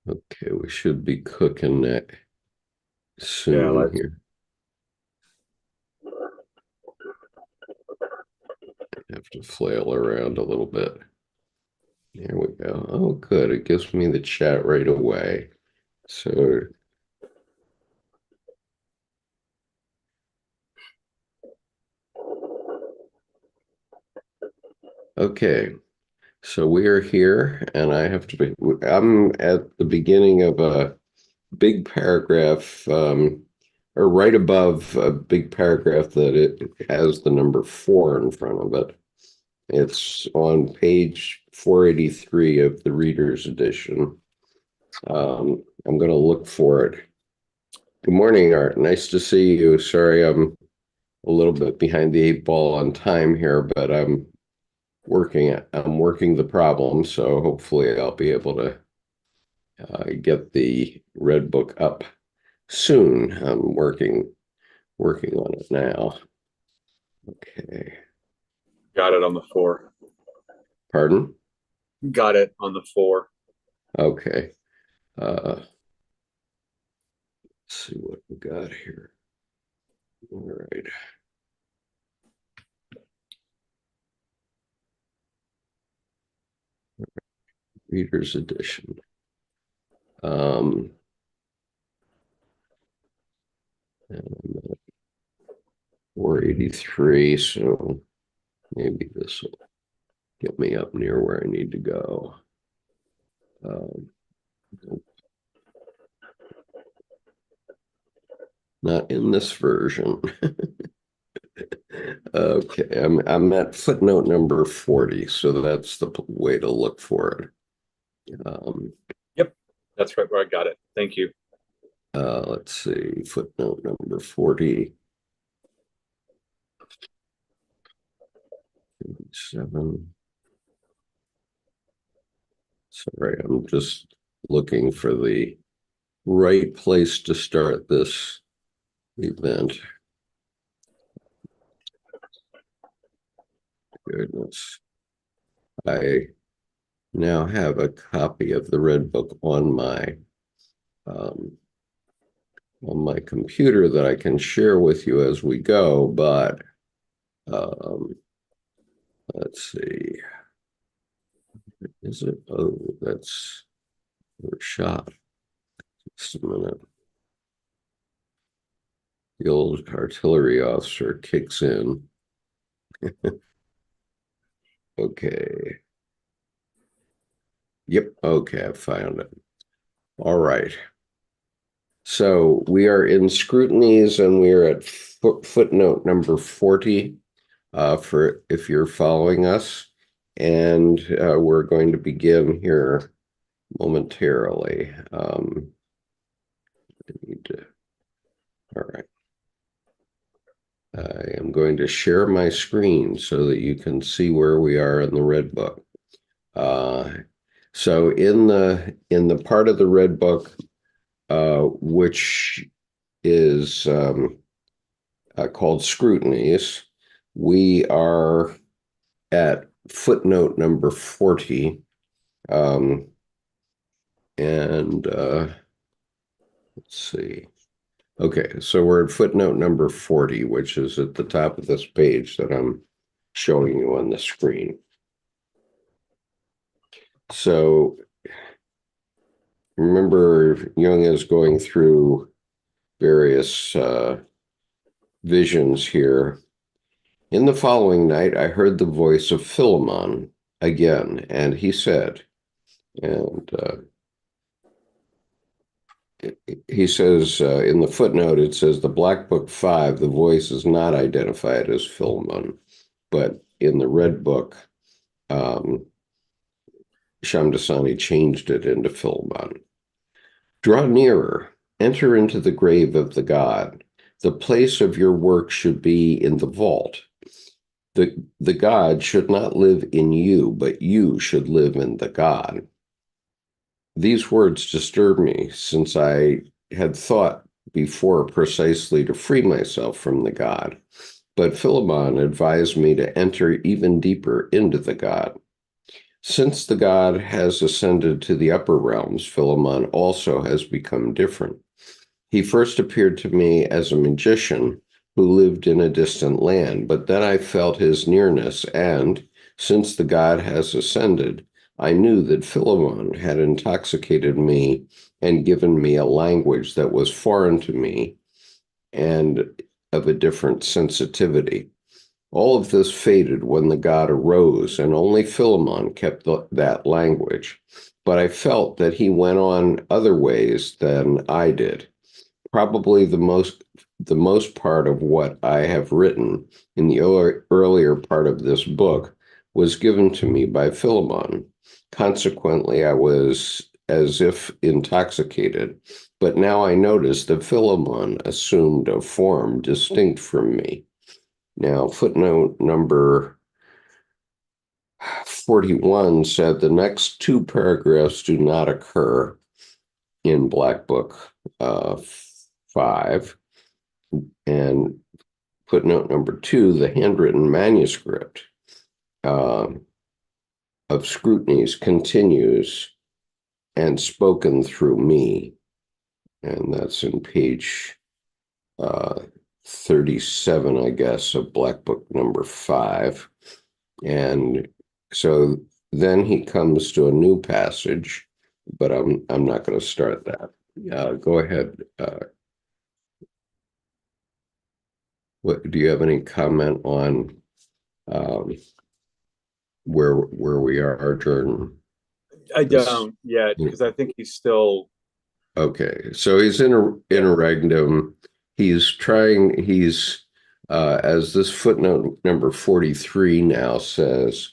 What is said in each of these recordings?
Okay, we should be cooking that Yeah, soon let's. here. Have to flail around a little bit. There we go. Oh, good. It gives me the chat right away. So, okay. So we are here, and I have to be, I'm at the beginning of a big paragraph, or right above a big paragraph that it has the number 4 in front of it. It's on page 483 of the Reader's Edition. I'm going to look for it. Good morning, Art. Nice to see you. Sorry, I'm a little bit behind the 8 ball on time here, but I'm working the problem, so hopefully I'll be able to get the red book up soon. I'm working on it now. Okay. Got it on the four. Pardon? Got it on the four. Okay. Let's see what we got here. All right. Reader's Edition. Um, and I'm at 483, so maybe this will get me up near where I need to go. Um, Not in this version. Okay, I'm at footnote number 40, so that's the way to look for it. Um, Yep, that's right where I got it. Thank you. let's see, footnote number 40. 7. Sorry, I'm just looking for the right place to start this event. Goodness. I now have a copy of the Red Book um, on my computer that I can share with you as we go, but um, let's see. Is it? Oh, that's a shot. Just a minute. The old artillery officer kicks in. Okay. Yep. Okay, I found it. All right. So we are in Scrutinies, and we are at footnote number 40 for if you're following us. And we're going to begin here momentarily. I need to, all right. I am going to share my screen so that you can see where we are in the Red Book. Uh, so in the part of the Red Book which is called Scrutinies, we are at footnote number 40. Um, and let's see. Okay, so we're at footnote number 40, which is at the top of this page that I'm showing you on the screen. So remember, Jung is going through various visions here. In the following night, I heard the voice of Philemon again, and he said, and he says in the footnote, it says the Black Book 5, the voice is not identified as Philemon, but in the Red Book, Shamdasani changed it into Philemon. Draw nearer, enter into the grave of the god. The place of your work should be in the vault. The god should not live in you, but you should live in the god. These words disturb me, since I had thought before precisely to free myself from the god. But Philemon advised me to enter even deeper into the god. Since the god has ascended to the upper realms, Philemon also has become different. He first appeared to me as a magician who lived in a distant land, but then I felt his nearness, and since the god has ascended, I knew that Philemon had intoxicated me and given me a language that was foreign to me and of a different sensitivity. All of this faded when the god arose, and only Philemon kept that language. But I felt that he went on other ways than I did. Probably the most part of what I have written in the earlier part of this book was given to me by Philemon. Consequently, I was as if intoxicated, but now I noticed that Philemon assumed a form distinct from me. Now, footnote number 41 said the next two paragraphs do not occur in Black Book 5. And footnote number 2, the handwritten manuscript of Scrutinies continues and spoken through me. And that's in page 37, I guess, of Black Book number 5. And so then he comes to a new passage, but I'm not going to start that. Go ahead. What do you have any comment on where we are, Jordan? I don't yet, because I think he's still. Okay, so he's in a interregnum. He's as this footnote number 43 now says,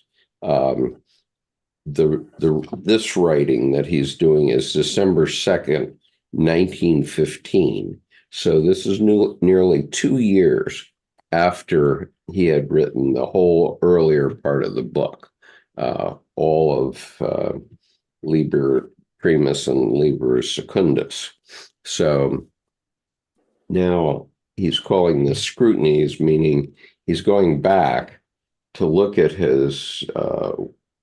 this writing that he's doing is December 2nd, 1915. So this is nearly 2 years after he had written the whole earlier part of the book, all of Liber Primus and Liber Secundus. So now he's calling this Scrutinies, meaning he's going back to look at his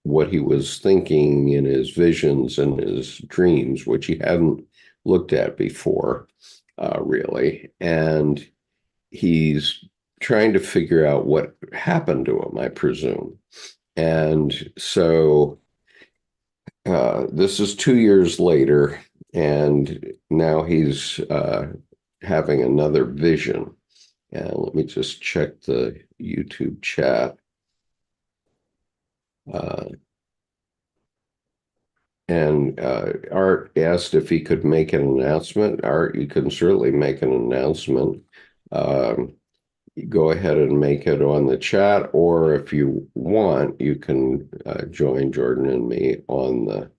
what he was thinking in his visions and his dreams, which he hadn't looked at before, really. And he's trying to figure out what happened to him, I presume. And so this is 2 years later, and now he's having another vision. And let me just check the YouTube chat. And Art asked if he could make an announcement. Art, you can certainly make an announcement. Go ahead and make it on the chat, or if you want, you can join Jordan and me on the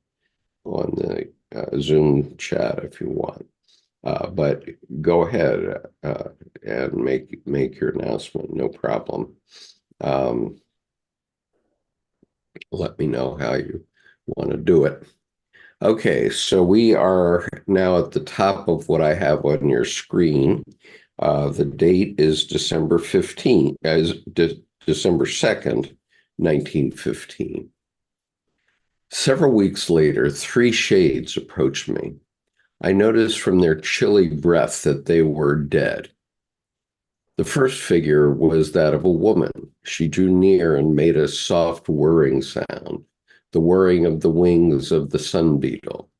Zoom chat if you want. But go ahead and make your announcement, no problem. Let me know how you want to do it. Okay, so we are now at the top of what I have on your screen. The date is December 15th, December 2nd, 1915. Several weeks later, 3 shades approached me. I noticed from their chilly breath that they were dead. The first figure was that of a woman. She drew near and made a soft whirring sound, the whirring of the wings of the sun beetle.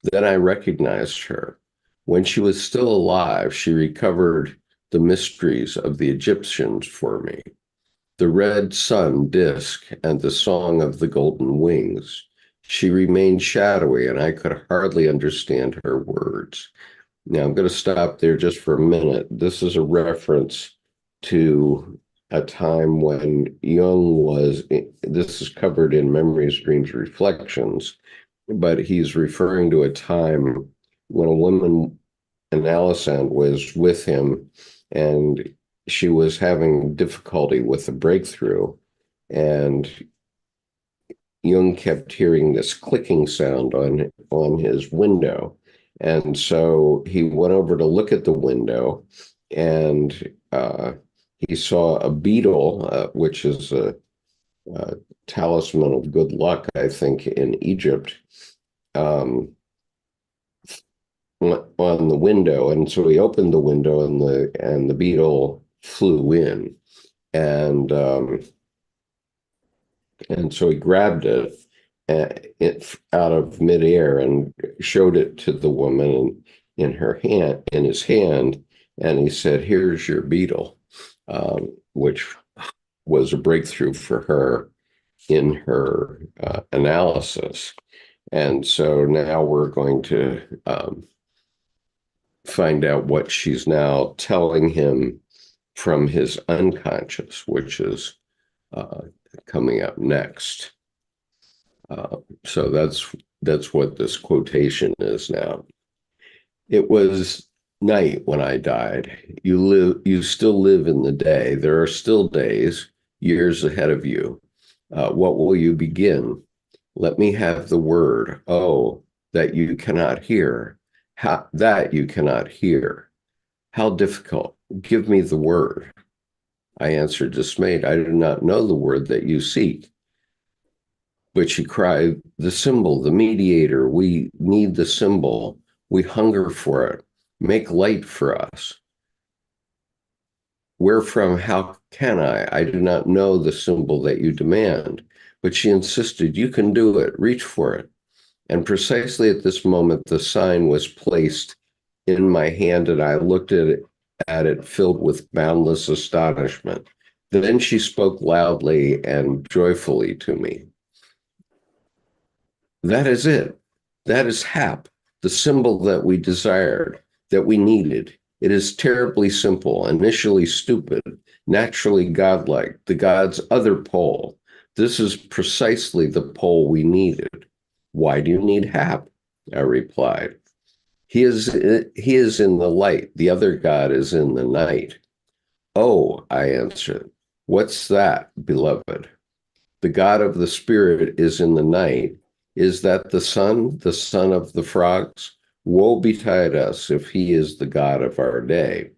Then I recognized her. When she was still alive, she recovered the mysteries of the Egyptians for me. The red sun disk and the song of the golden wings. She remained shadowy, and I could hardly understand her words. Now, I'm going to stop there just for a minute. This is a reference to a time when Jung this is covered in Memories, Dreams, Reflections, but he's referring to a time when a woman, Alison, was with him, and she was having difficulty with the breakthrough, and Jung kept hearing this clicking sound on his window. And so he went over to look at the window, and he saw a beetle, which is talisman of good luck, I think, in Egypt, um, on the window. And so he opened the window, and the beetle flew in. And and so he grabbed it out of midair and showed it to the woman in her hand, in his hand, and he said, "Here's your beetle," which was a breakthrough for her in her analysis. And so now we're going to find out what she's now telling him from his unconscious, which is uh, coming up next. So that's what this quotation is now. It was night when I died. You still live in the day. There are still days, years ahead of you. What will you begin? Let me have the word. Oh, that you cannot hear. That you cannot hear. How difficult. Give me the word. I answered, dismayed. I do not know the word that you seek. But she cried, the symbol, the mediator. We need the symbol. We hunger for it. Make light for us. Wherefrom, how can I? I do not know the symbol that you demand. But she insisted, you can do it. Reach for it. And precisely at this moment, the sign was placed in my hand, and I looked at it filled with boundless astonishment. Then she spoke loudly and joyfully to me. That is it. That is hap, the symbol that we desired, that we needed. It is terribly simple, initially stupid, naturally godlike, the god's other pole. This is precisely the pole we needed. Why do you need hap? I replied. He is in the light. The other God is in the night. Oh, I answered. What's that, beloved? The God of the spirit is in the night. Is that the son of the frogs? Woe betide us if he is the God of our day.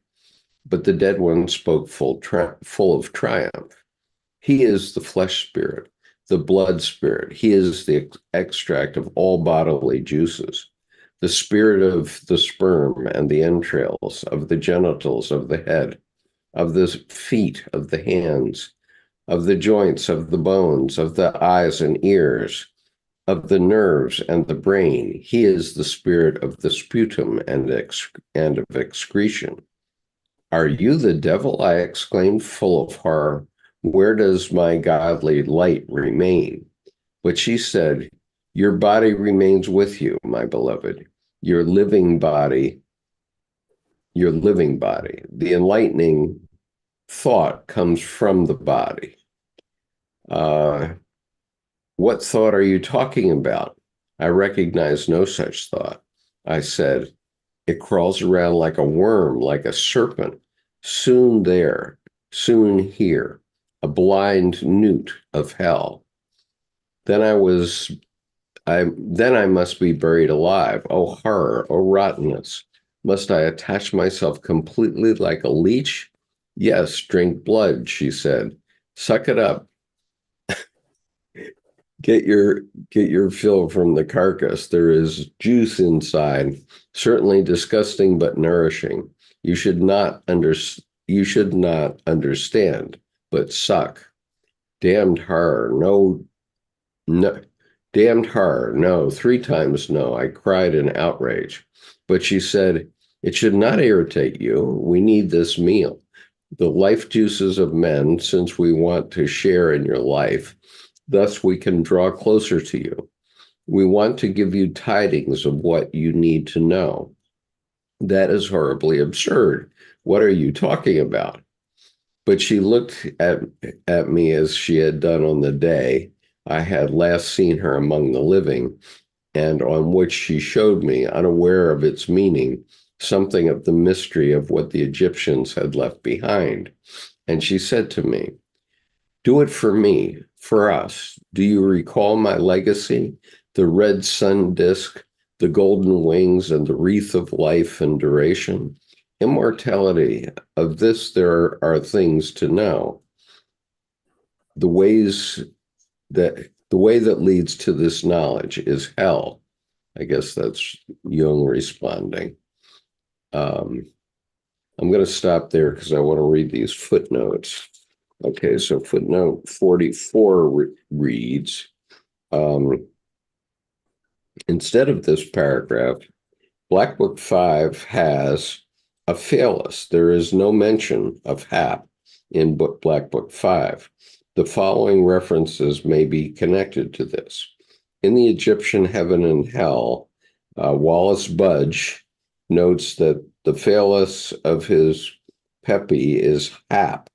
But the dead one spoke full of triumph. He is the flesh spirit, the blood spirit. He is the extract of all bodily juices, the spirit of the sperm and the entrails, of the genitals, of the head, of the feet, of the hands, of the joints, of the bones, of the eyes and ears, of the nerves and the brain. He is the spirit of the sputum and of excretion. Are you the devil? I exclaimed, full of horror. Where does my godly light remain? But she said, your body remains with you, my beloved, your living body, your living body. The enlightening thought comes from the body. What thought are you talking about? I recognize no such thought. I said, it crawls around like a worm, like a serpent, soon there, soon here, a blind newt of hell. Then I must be buried alive. Oh, horror, oh, rottenness. Must I attach myself completely like a leech? Yes, drink blood, she said. Suck it up. Get your fill from the carcass. There is juice inside, certainly disgusting but nourishing. You should not understand, but suck. Damned horror, no, no, damned horror, no, 3 times no. I cried in outrage. But she said, it should not irritate you. We need this meal. The life juices of men, since we want to share in your life. Thus, we can draw closer to you. We want to give you tidings of what you need to know. That is horribly absurd. What are you talking about? But she looked at me as she had done on the day I had last seen her among the living, and on which she showed me, unaware of its meaning, something of the mystery of what the Egyptians had left behind. And she said to me, do it for me, for us. Do you recall my legacy? The red sun disk, the golden wings, and the wreath of life and duration? Immortality, of this there are things to know. The ways that the way that leads to this knowledge is hell. I guess that's Jung responding. I'm going to stop there because I want to read these footnotes. Okay, so footnote 44 reads, instead of this paragraph, Black Book 5 has a phallus. There is no mention of Hap in Black Book 5. The following references may be connected to this. In the Egyptian Heaven and Hell, Wallace Budge notes that the phallus of his Pepi is Hap.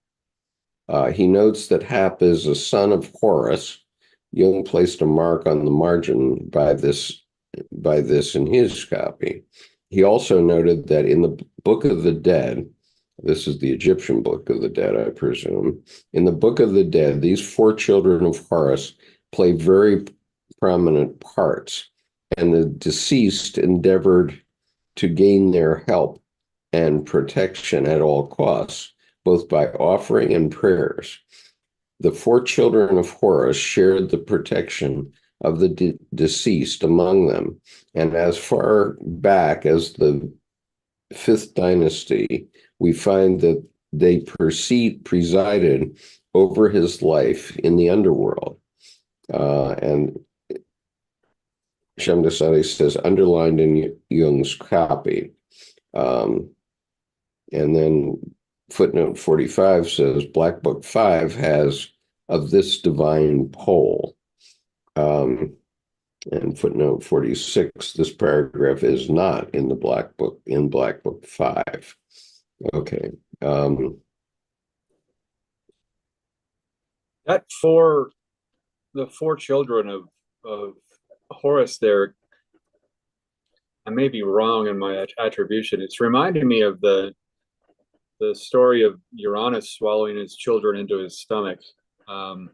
He notes that Hap is a son of Horus. Jung placed a mark on the margin by this in his copy. He also noted that in the Book of the Dead, this is the Egyptian Book of the Dead, I presume, in the Book of the Dead, these four children of Horus play very prominent parts, and the deceased endeavored to gain their help and protection at all costs, both by offering and prayers. The four children of Horus shared the protection of the deceased among them, and as far back as the fifth dynasty, we find that they presided over his life in the underworld. And Shamdasani says, underlined in Jung's copy. And then footnote 45 says, Black Book 5 has of this divine pole. And footnote 46, this paragraph is not in the Black Book, in Black Book 5. Okay. The four children of Horus there, I may be wrong in my attribution. It's reminding me of the story of Uranus swallowing his children into his stomach. I'm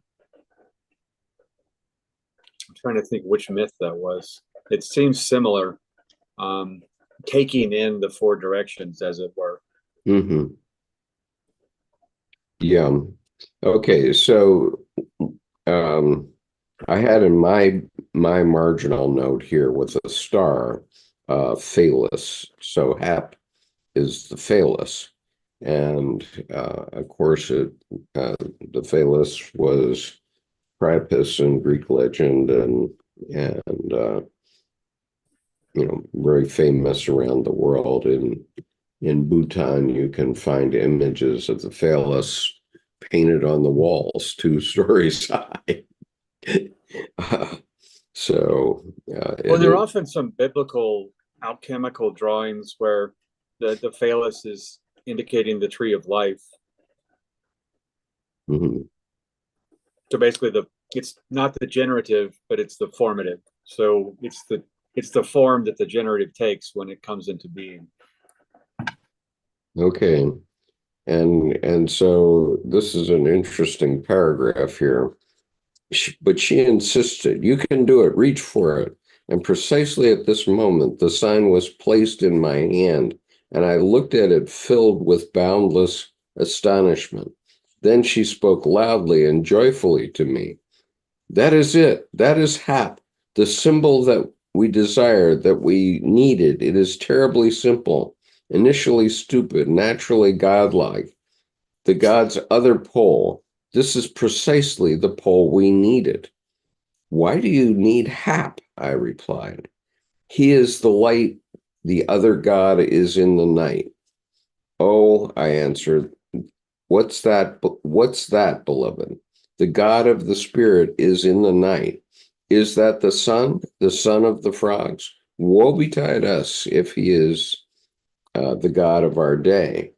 trying to think which myth that was. It seems similar, taking in the four directions, as it were. Mm-hmm. Yeah. Okay. So I had in my marginal note here with a star, phallus. So Hap is the phallus, and of course, the phallus was Priapus in Greek legend, and very famous around the world. In Bhutan, you can find images of the phallus painted on the walls 2 stories high. Well, there are often some biblical alchemical drawings where the phallus is indicating the tree of life. Mm-hmm. So basically, it's not the generative, but it's the formative. So it's the form that the generative takes when it comes into being. Okay. And so this is an interesting paragraph here. But she insisted, you can do it, reach for it. And precisely at this moment, the sign was placed in my hand, and I looked at it filled with boundless astonishment. Then she spoke loudly and joyfully to me. That is it. That is Hap, the symbol that we desired, that we needed. It is terribly simple, initially stupid, naturally godlike. The god's other pole. This is precisely the pole we needed. Why do you need Hap? I replied. He is the light. The other god is in the night. Oh, I answered, what's that, beloved? The God of the Spirit is in the night. Is that the son of the frogs? Woe betide us if he is the God of our day.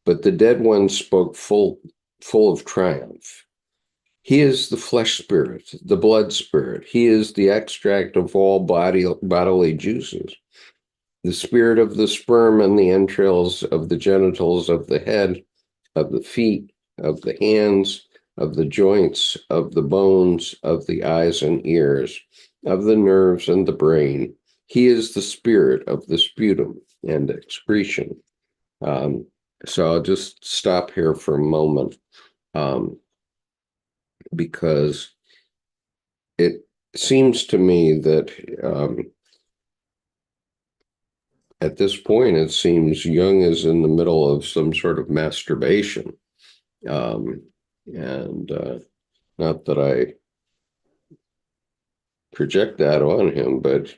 But the dead one spoke full of triumph. He is the flesh spirit, the blood spirit. He is the extract of all bodily juices, the spirit of the sperm and the entrails of the genitals of the head, of the feet, of the hands, of the joints, of the bones, of the eyes and ears, of the nerves and the brain. He is the spirit of the sputum and excretion. So I'll just stop here for a moment, because it seems to me that at this point, it seems Jung is in the middle of some sort of masturbation. And not that I project that on him, but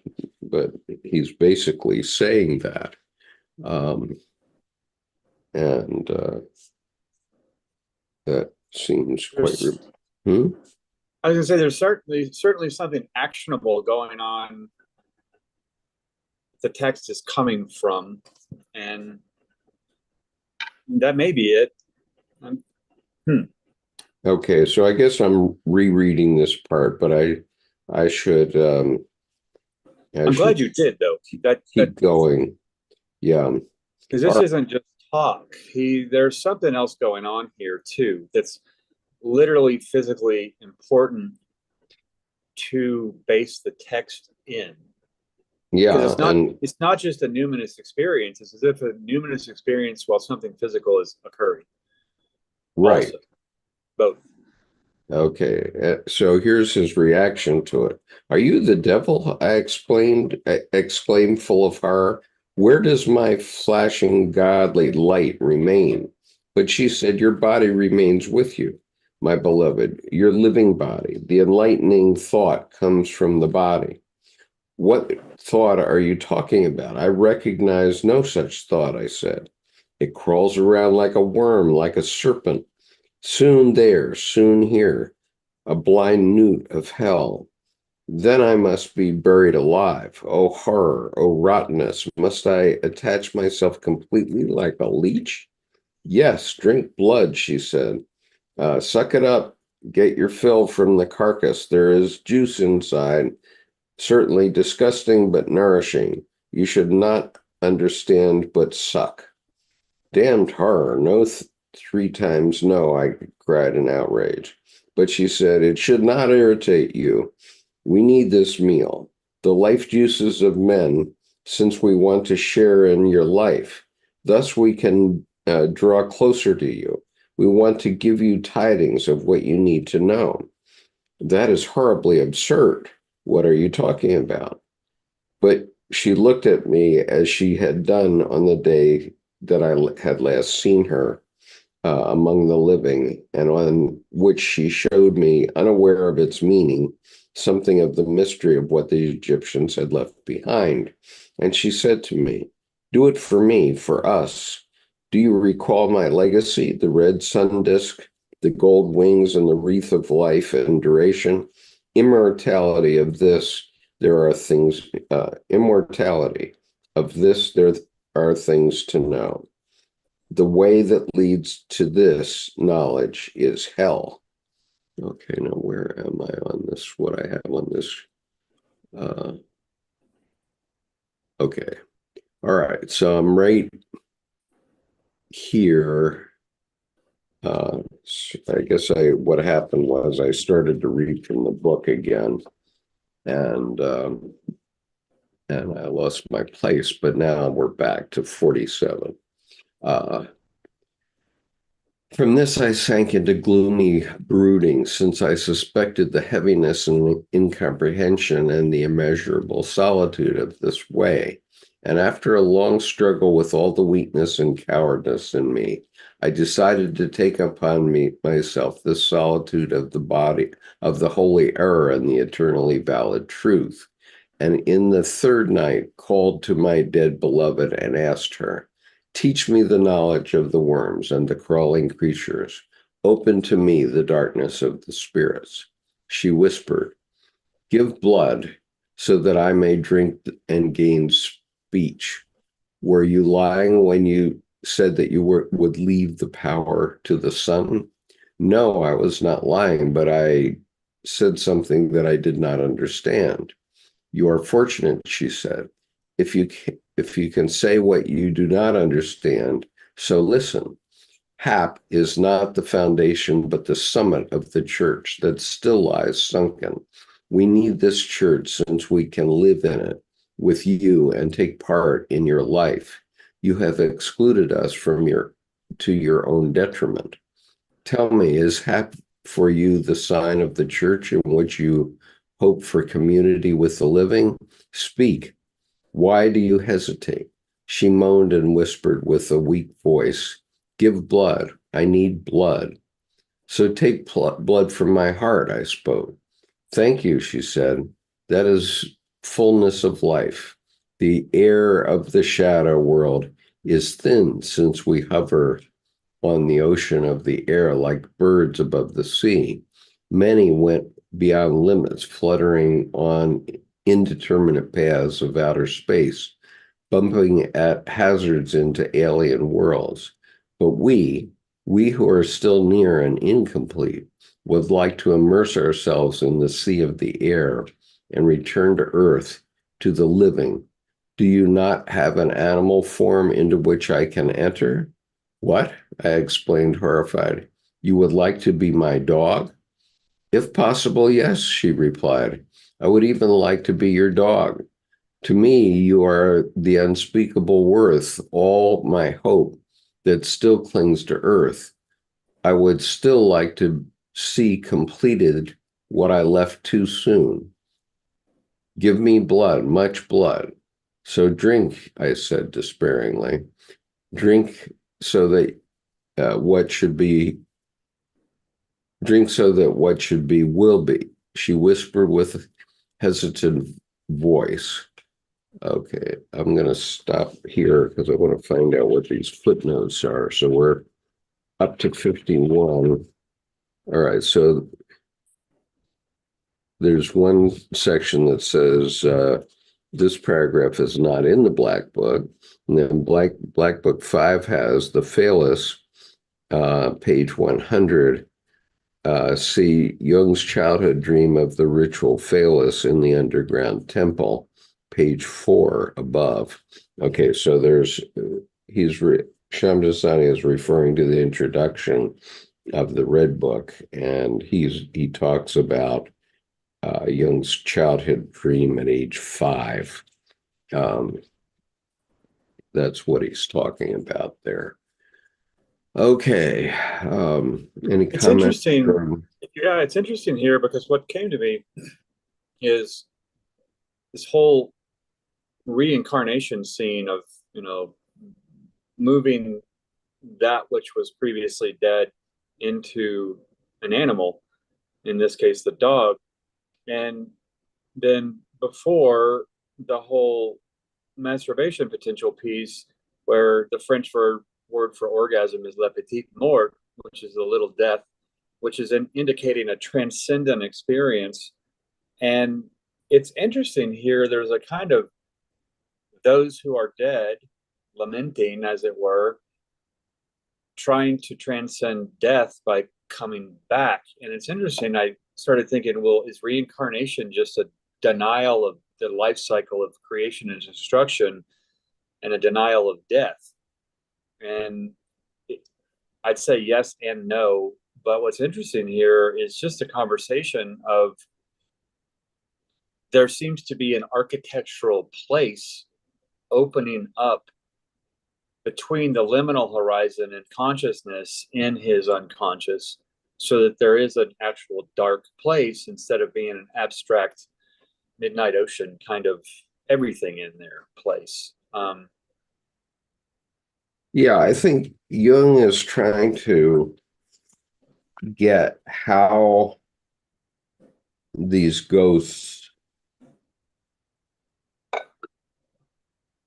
he's basically saying that. And that seems quite. Hmm? I was going to say there's certainly something actionable going on. The text is coming from, and that may be it. Okay, so I guess I'm rereading this part, but I should I'm glad you did, though. Keep going. Yeah. Because this isn't just talk. There's something else going on here too that's literally physically important to base the text in. Yeah, it's not just a numinous experience. It's as if a numinous experience while something physical is occurring. Right. Also, both. Okay, so here's his reaction to it. Are you the devil? I exclaimed, full of horror. Where does my flashing godly light remain? But she said, your body remains with you, my beloved, your living body. The enlightening thought comes from the body. What thought are you talking about? I recognize no such thought, I said. It crawls around like a worm, like a serpent. Soon there, soon here, a blind newt of hell. Then I must be buried alive. Oh, horror, oh, rottenness. Must I attach myself completely like a leech? Yes, drink blood, she said. Suck it up. Get your fill from the carcass. There is juice inside. Certainly disgusting, but nourishing. You should not understand, but suck. Damned horror. No, 3 times no, I cried in outrage. But she said, it should not irritate you. We need this meal, the life juices of men, since we want to share in your life. Thus we can draw closer to you. We want to give you tidings of what you need to know. That is horribly absurd. What are you talking about? But she looked at me as she had done on the day that I had last seen her among the living, and on which she showed me, unaware of its meaning, something of the mystery of what the Egyptians had left behind. And she said to me, do it for me, for us. Do you recall my legacy, the red sun disk, the gold wings, and the wreath of life and duration? Immortality of this, there are things, immortality of this, there are things to know. The way that leads to this knowledge is hell. Okay, now where am I on this? What I have on this? Okay. All right. So I'm right here. I guess what happened was I started to read from the book again, and I lost my place, but now we're back to 47. From this I sank into gloomy brooding, since I suspected the heaviness and incomprehension and the immeasurable solitude of this way. And after a long struggle with all the weakness and cowardice in me, I decided to take upon myself this solitude of the body, of the holy error and the eternally valid truth. And in the third night called to my dead beloved and asked her, teach me the knowledge of the worms and the crawling creatures. Open to me the darkness of the spirits. She whispered, give blood so that I may drink and gain speech. Were you lying when you said that you would leave the power to the sun? No, I was not lying, but I said something that I did not understand. You are fortunate, she said, if you can say what you do not understand. So listen, hap is not the foundation, but the summit of the church that still lies sunken. We need this church since we can live in it with you and take part in your life. You have excluded us from to your own detriment. Tell me, is hap for you the sign of the church in which you hope for community with the living? Speak. Why do you hesitate? She moaned and whispered with a weak voice, give blood. I need blood. So take blood from my heart, I spoke. Thank you, she said. That is fullness of life. The air of the shadow world is thin since we hover on the ocean of the air like birds above the sea. Many went beyond limits, fluttering on indeterminate paths of outer space, bumping at hazards into alien worlds. But we who are still near and incomplete, would like to immerse ourselves in the sea of the air and return to Earth, to the living. Do you not have an animal form into which I can enter? What? I explained, horrified. You would like to be my dog? If possible, yes, she replied. I would even like to be your dog. To me, you are the unspeakable worth, all my hope that still clings to Earth. I would still like to see completed what I left too soon. Give me blood, much blood. So drink, I said despairingly. Drink so that what should be, drink so that what should be will be, she whispered with hesitant voice. Okay, I'm going to stop here because I want to find out what these footnotes are. So we're up to 51. All right, so there's one section that says this paragraph is not in the Black Book. And then Black Book 5 has the phallus, page 100. See Jung's childhood dream of the ritual phallus in the underground temple, page 4 above. Okay, so there's, Shamdasani is referring to the introduction of the Red Book, and he talks about Jung's childhood dream at age 5. That's what he's talking about there. Okay. Any It's comments? interesting. Yeah, it's interesting here because what came to me is this whole reincarnation scene of, moving that which was previously dead into an animal, in this case, the dog. And then before the whole masturbation potential piece, where the French word for orgasm is le petit mort, which is the little death, which is indicating a transcendent experience. And it's interesting here, there's a kind of those who are dead, lamenting, as it were, trying to transcend death by coming back. And it's interesting, I started thinking, well, is reincarnation just a denial of the life cycle of creation and destruction and a denial of death? And I'd say yes and no. But what's interesting here is just a conversation of there seems to be an architectural place opening up between the liminal horizon and consciousness in his unconscious, so that there is an actual dark place instead of being an abstract midnight ocean kind of everything in their place. Yeah, I think Jung is trying to get how these ghosts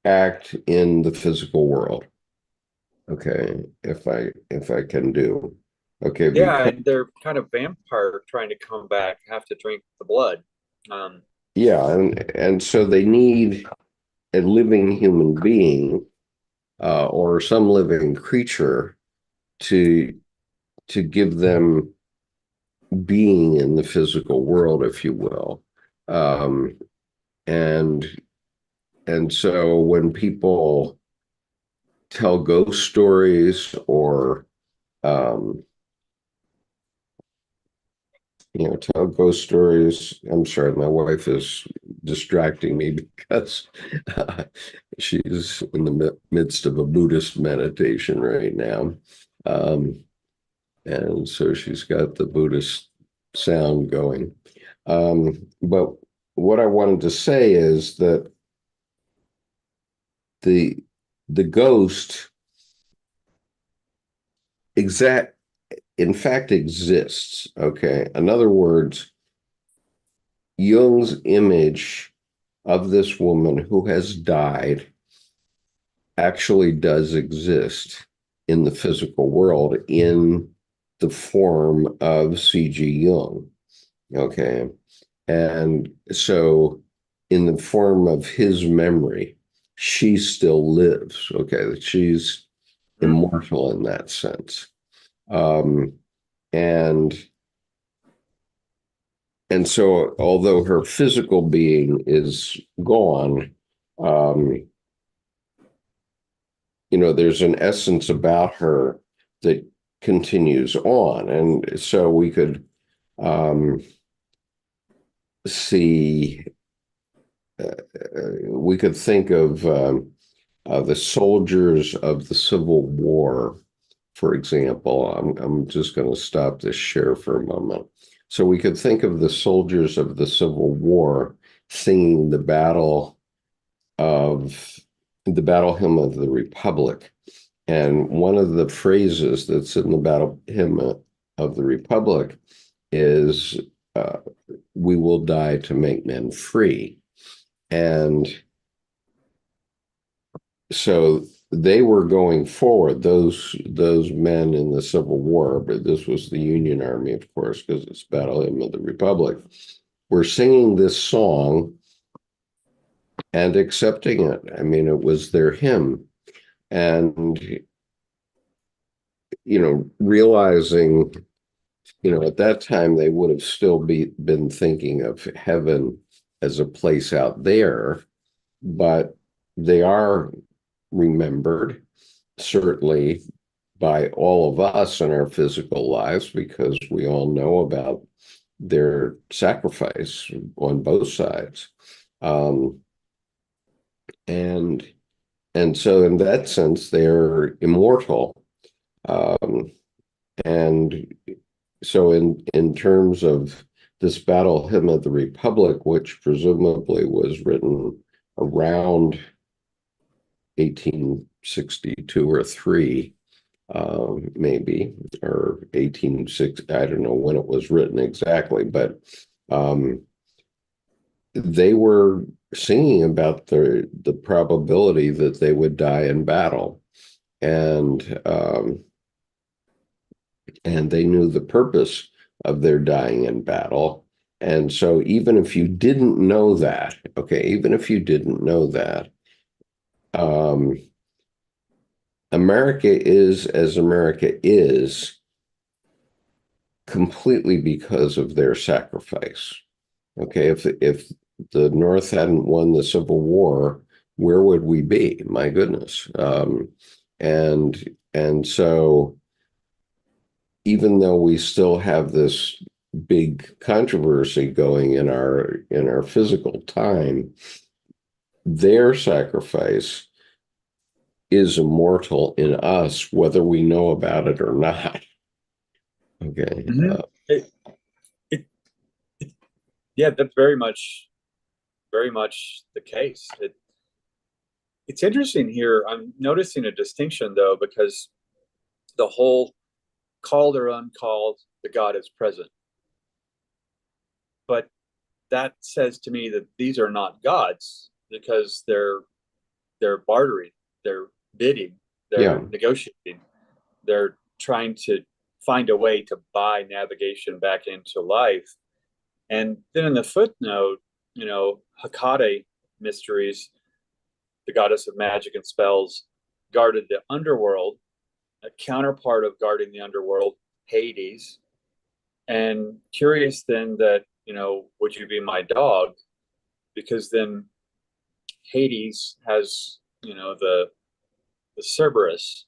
act in the physical world. Okay, if I can do. Okay, Yeah, because and they're kind of vampire trying to come back, have to drink the blood. yeah, and so they need a living human being or some living creature to give them being in the physical world, if you will. Um, and so when people tell ghost stories or um, tell ghost stories. I'm sorry, my wife is distracting me because she's in the midst of a Buddhist meditation right now. Um, and so she's got the Buddhist sound going. But what I wanted to say is that the the ghost exact in fact exists. Okay. In other words, Jung's image of this woman who has died actually does exist in the physical world in the form of C.G. Jung. Okay. And so, in the form of his memory, she still lives. Okay. She's Mhm. immortal in that sense. Um, and and so, although her physical being is gone, um, there's an essence about her that continues on. And so um, see, we could think of the soldiers of the Civil War, for example. I'm just going to stop this share for a moment. So we could think of the soldiers of the Civil War singing of the battle hymn of the Republic. And one of the phrases that's in the battle hymn of the Republic is, uh, "We will die to make men free." And so they were going forward, those men in the Civil War, but this was the Union Army, of course, because it's Battle Hymn of the Republic, were singing this song and accepting it. I mean, it was their hymn. And, realizing, at that time they would have still been thinking of heaven as a place out there, but they are remembered certainly by all of us in our physical lives because we all know about their sacrifice on both sides. Um, and and so in that sense, they're immortal. Um, and so in terms of this battle hymn of the Republic, which presumably was written around 1862 or 3, maybe, or 1860. I don't know when it was written exactly, but um, they were singing about the probability that they would die in battle, and and they knew the purpose of their dying in battle. And so, even if you didn't know that, okay, even if you didn't know that, um, America is as America is completely because of their sacrifice. Okay, if the North hadn't won the Civil War, where would we be? My goodness. And so even though we still have this big controversy going in our physical time, their sacrifice is immortal in us, whether we know about it or not. Okay. Mhm. It, it, it, yeah, that's very much the case. It's interesting here. I'm noticing a distinction though, because the whole called or uncalled, the God is present. But that says to me that these are not gods because they're bartering, they're bidding, Yeah. they're negotiating, they're trying to find a way to buy navigation back into life. And then in the footnote, Hecate mysteries, the goddess of magic and spells, guarded the underworld. A counterpart of guarding the underworld, Hades. And curious then that, would you be my dog? Because then Hades has, the Cerberus,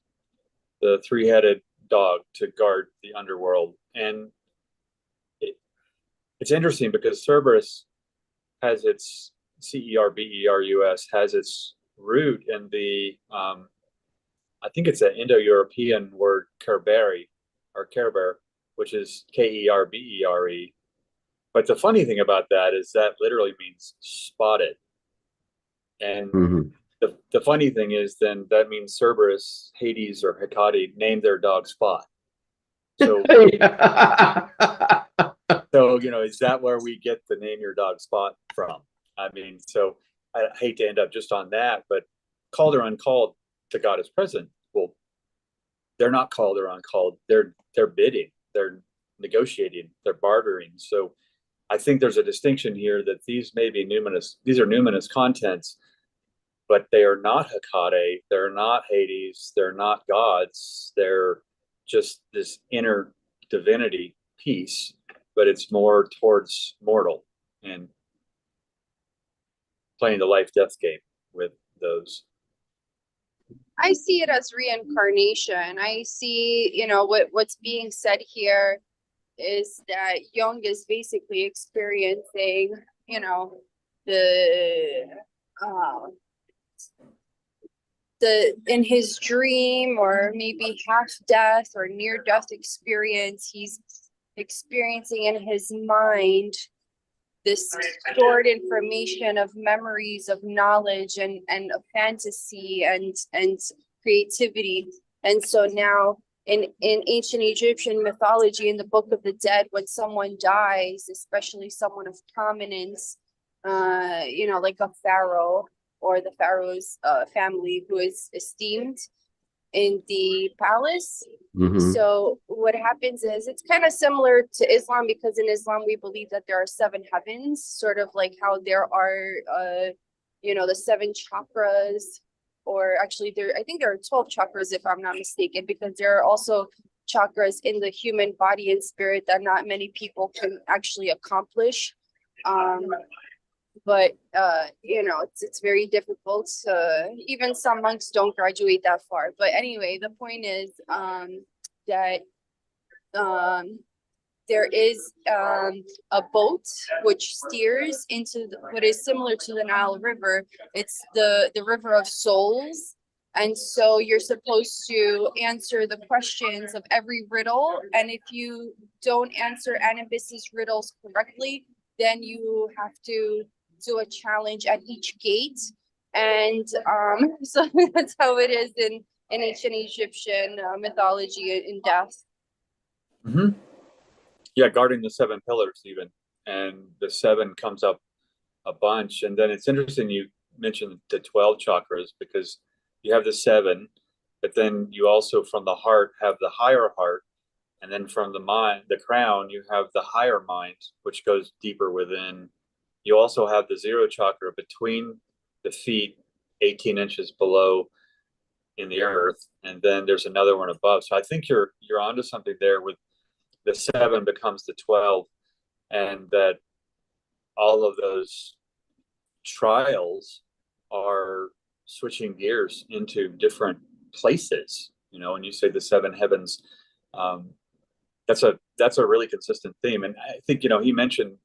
the three-headed dog to guard the underworld. And it, it's interesting because Cerberus has its Cerberus has its root in the I think it's an Indo-European word Kerberi or Kerber, which is Kerbere. But the funny thing about that is that literally means spotted. And Hmm. the funny thing is then that means Cerberus, Hades, or Hecate named their dog Spot. So is that where we get the name your dog Spot from? I mean, so I hate to end up just on that, but called or uncalled, the God is present. Well, they're not called or uncalled. They're bidding, they're negotiating, they're bartering. So I think there's a distinction here that these may be numinous, these are numinous contents, but they are not Hecate, they're not Hades, they're not gods, they're just this inner divinity piece, but it's more towards mortal and playing the life death game with those. I see it as reincarnation. I see, what's being said here is that Jung is basically experiencing, the uh, in his dream, or maybe half death or near death experience, he's experiencing in his mind this stored information of memories, of knowledge, and of fantasy and creativity. And so now in ancient Egyptian mythology, in the Book of the Dead, when someone dies, especially someone of prominence, like a pharaoh or the pharaoh's family, who is esteemed in the palace. Hmm. So what happens is it's kind of similar to Islam, because in Islam we believe that there are seven heavens, sort of like how there are the seven chakras, or actually I think there are 12 chakras if I'm not mistaken, because there are also chakras in the human body and spirit that not many people can actually accomplish. But it's very difficult. Even some monks don't graduate that far. But anyway, the point is that there is a boat which steers into what is similar to the Nile River. It's the river of souls. And so you're supposed to answer the questions of every riddle. And if you don't answer Annabis's riddles correctly, then you have to do a challenge at each gate. And so that's how it is in ancient Egyptian mythology in death. Mm-hmm. Yeah, guarding the seven pillars even, and the seven comes up a bunch. And then it's interesting you mentioned the 12 chakras, because you have the seven, but then you also from the heart have the higher heart, and then from the mind, the crown, you have the higher mind, which goes deeper within. You also have the zero chakra between the feet, 18 inches below in the earth, and then there's another one above. So I think you're onto something there with the seven becomes the 12, and that all of those trials are switching gears into different places. When you say the seven heavens, um, that's a really consistent theme. And I think he mentioned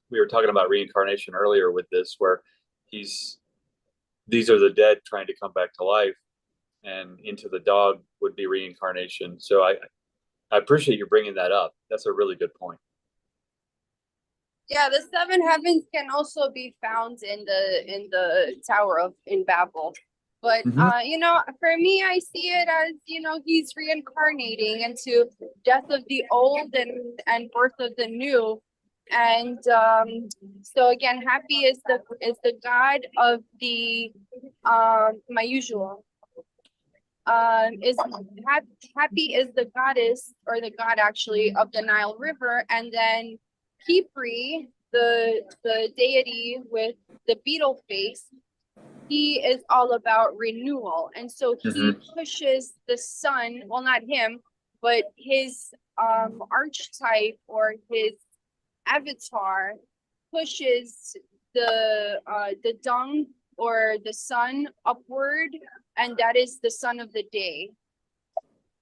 we were talking about reincarnation earlier with this, where these are the dead trying to come back to life, and into the dog would be reincarnation. So I appreciate you bringing that up. That's a really good point. Yeah, the seven heavens can also be found in the Tower in Babel. But for me, I see it as he's reincarnating into death of the old and birth of the new. And so again, Happy is the god of the my usual. Is Happy is the goddess, or the god actually, of the Nile River, and then Kipri, the deity with the beetle face, he is all about renewal. And so he pushes the sun, well, not him, but his archetype, or his avatar, pushes the dung, or the sun, upward, and that is the sun of the day,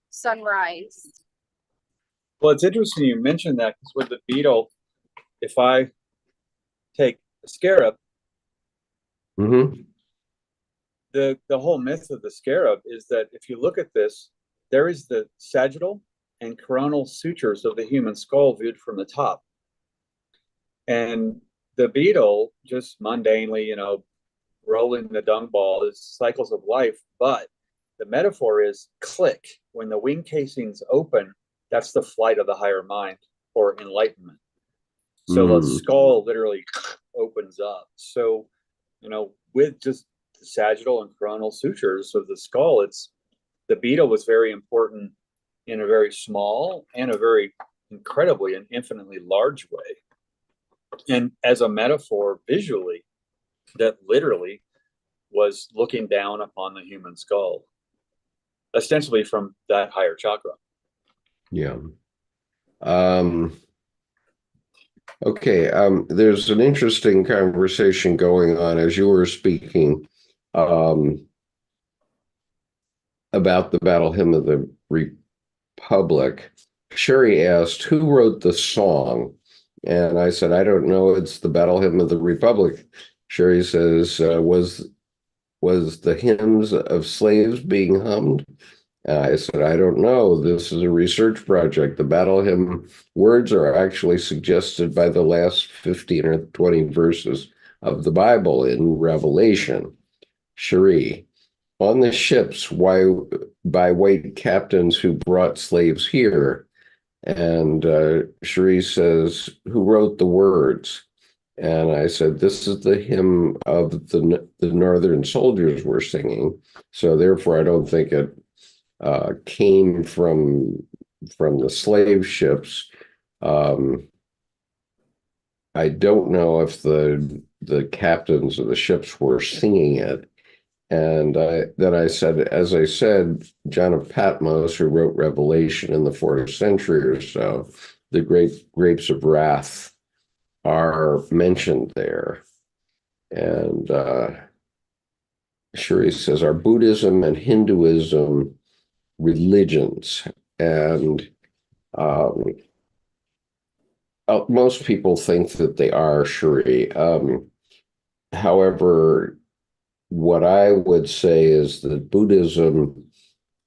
sunrise. Well, it's interesting you mentioned that, because with the beetle, if I take a scarab, Hmm. the whole myth of the scarab is that if you look at this, there is the sagittal and coronal sutures of the human skull viewed from the top. And the beetle just mundanely, rolling the dung ball is cycles of life. But the metaphor is click. When the wing casings open, that's the flight of the higher mind or enlightenment. So the Mm. skull literally opens up. So, with just the sagittal and coronal sutures of the skull, it's the beetle was very important in a very small and a very incredibly and infinitely large way. And as a metaphor visually, that literally was looking down upon the human skull, ostensibly from that higher chakra. Yeah. Um, okay. There's an interesting conversation going on as you were speaking, about the Battle Hymn of the Republic. Sherry asked, who wrote the song? And I said, I don't know. It's the Battle Hymn of the Republic. Sherry says, was the hymns of slaves being hummed? And I said, I don't know. This is a research project. The battle hymn words are actually suggested by the last 15 or 20 verses of the Bible in Revelation. Cherie, on the ships, why by white captains who brought slaves here? And Cherie says, who wrote the words? And I said, this is the hymn of the Northern soldiers were singing. So therefore, I don't think it came from the slave ships. I don't know if the captains of the ships were singing it. And I said, as I said, John of Patmos, who wrote Revelation in the 4th century or so, the great grapes of wrath are mentioned there. And Shuri says, are Buddhism and Hinduism religions? And most people think that they are, Shuri. However, what I would say is that Buddhism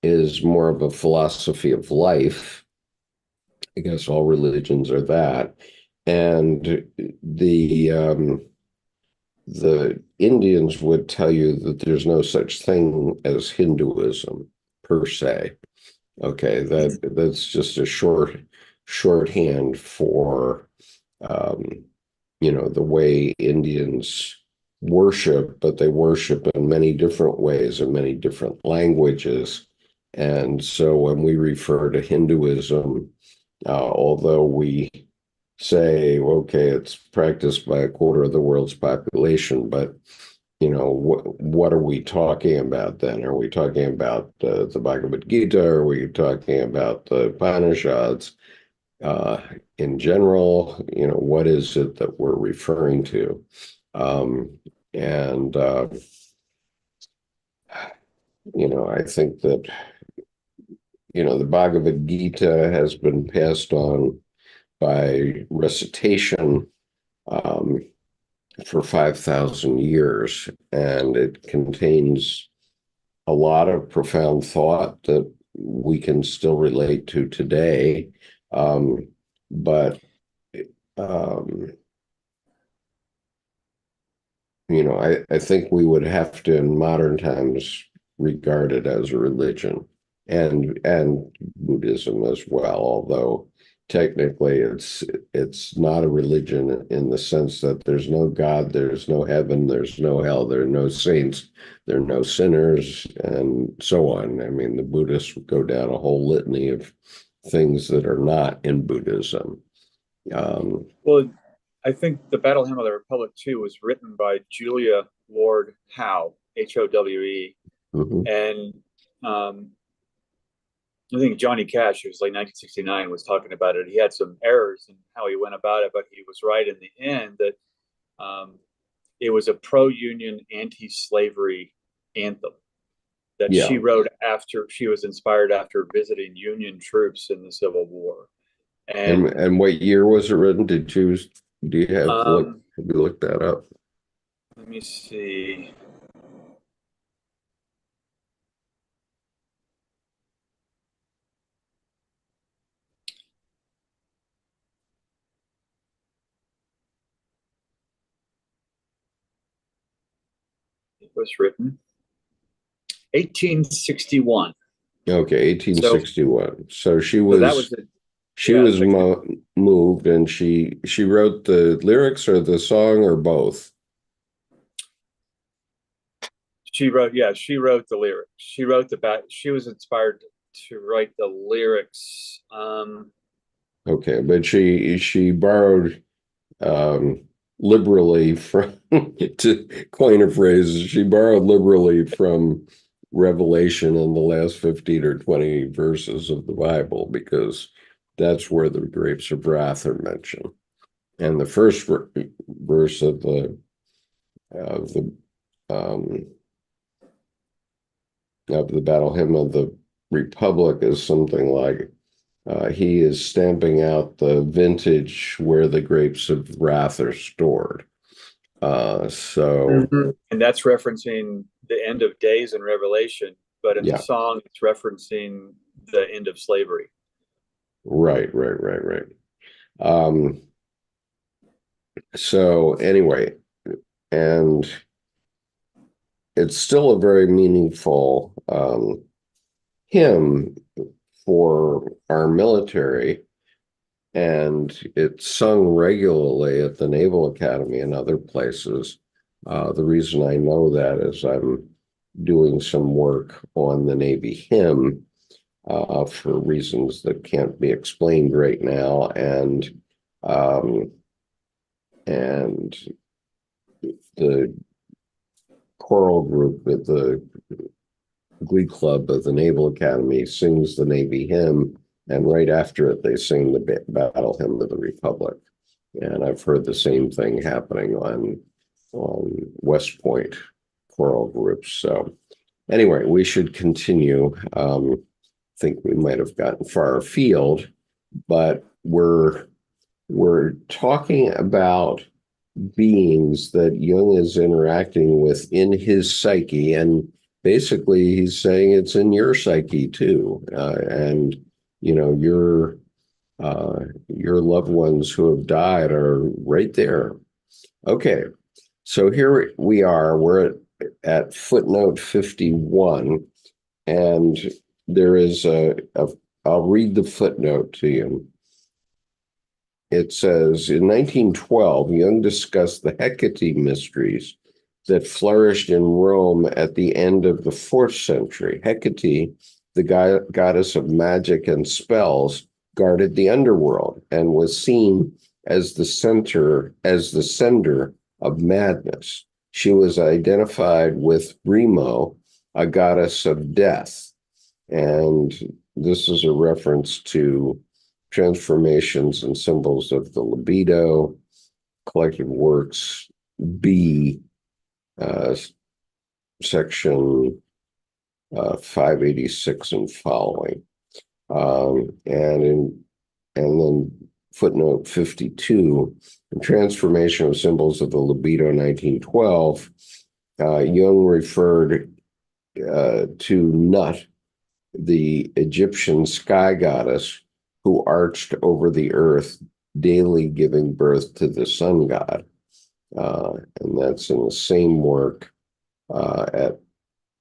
is more of a philosophy of life. I guess all religions are that. And the Indians would tell you that there's no such thing as Hinduism per se. Okay, that's just a shorthand for um, the way Indians worship, but they worship in many different ways in many different languages. And so when we refer to Hinduism, although we say, okay, it's practiced by a quarter of the world's population, but what are we talking about then? Are we talking about the Bhagavad Gita? Are we talking about the Upanishads? In general, what is it that we're referring to? And I think that, the Bhagavad Gita has been passed on by recitation for 5,000 years, and it contains a lot of profound thought that we can still relate to today. But um, I think we would have to, in modern times, regard it as a religion, and Buddhism as well, although technically it's not a religion in the sense that there's no God, there's no heaven, there's no hell, there are no saints, there are no sinners, and so on. I mean, the Buddhists would go down a whole litany of things that are not in Buddhism. Well, I think the Battle Hymn of the Republic too was written by Julia Ward Howe, Howe, Mhm. and I think Johnny Cash, who was like 1969, was talking about it. He had some errors in how he went about it, but he was right in the end that it was a pro-union, anti-slavery anthem that Yeah. she wrote after she was inspired after visiting Union troops in the Civil War. And what year was it written? Do you have you looked that up? Let me see. It was written 1861. Okay, So, 1861. So she so that was was it. she Yeah, was moved, and she wrote the lyrics or the song or both. she wrote. Yeah, she wrote the lyrics. She wrote the back. She was inspired to write the lyrics. Okay, but she borrowed um, liberally from, to coin a phrase, she borrowed liberally from Revelation in the last 15 or 20 verses of the Bible, because that's where the grapes of wrath are mentioned. And the first verse of the um, of the battle hymn of the Republic is something like, he is stamping out the vintage where the grapes of wrath are stored. So And that's referencing the end of days in Revelation, but in the yeah, song, it's referencing the end of slavery. right. Um, so anyway, and it's still a very meaningful hymn for our military, and it's sung regularly at the Naval Academy and other places. The reason I know that is I'm doing some work on the Navy hymn for reasons that can't be explained right now, um, and the choral group at the Glee Club of the Naval Academy sings the Navy hymn, and right after it, they sing the Battle Hymn of the Republic. And I've heard the same thing happening on West Point choral groups. So anyway, we should continue. I think we might have gotten far afield, but we're talking about beings that Jung is interacting with in his psyche, and basically he's saying it's in your psyche too, and your loved ones who have died are right there. Okay, so here we are. We're at footnote 51, and there is I'll read the footnote to you. It says, in 1912, Jung discussed the Hecate mysteries that flourished in Rome at the end of the 4th century. Hecate, the goddess of magic and spells, guarded the underworld and was seen as the sender of madness. She was identified with Brimo, a goddess of death. And this is a reference to Transformations and Symbols of the Libido, Collected Works B, section 586 and following. And then footnote 52, Transformation of Symbols of the Libido, 1912, Jung referred to Nut, the Egyptian sky goddess who arched over the earth, daily giving birth to the sun god. And that's in the same work at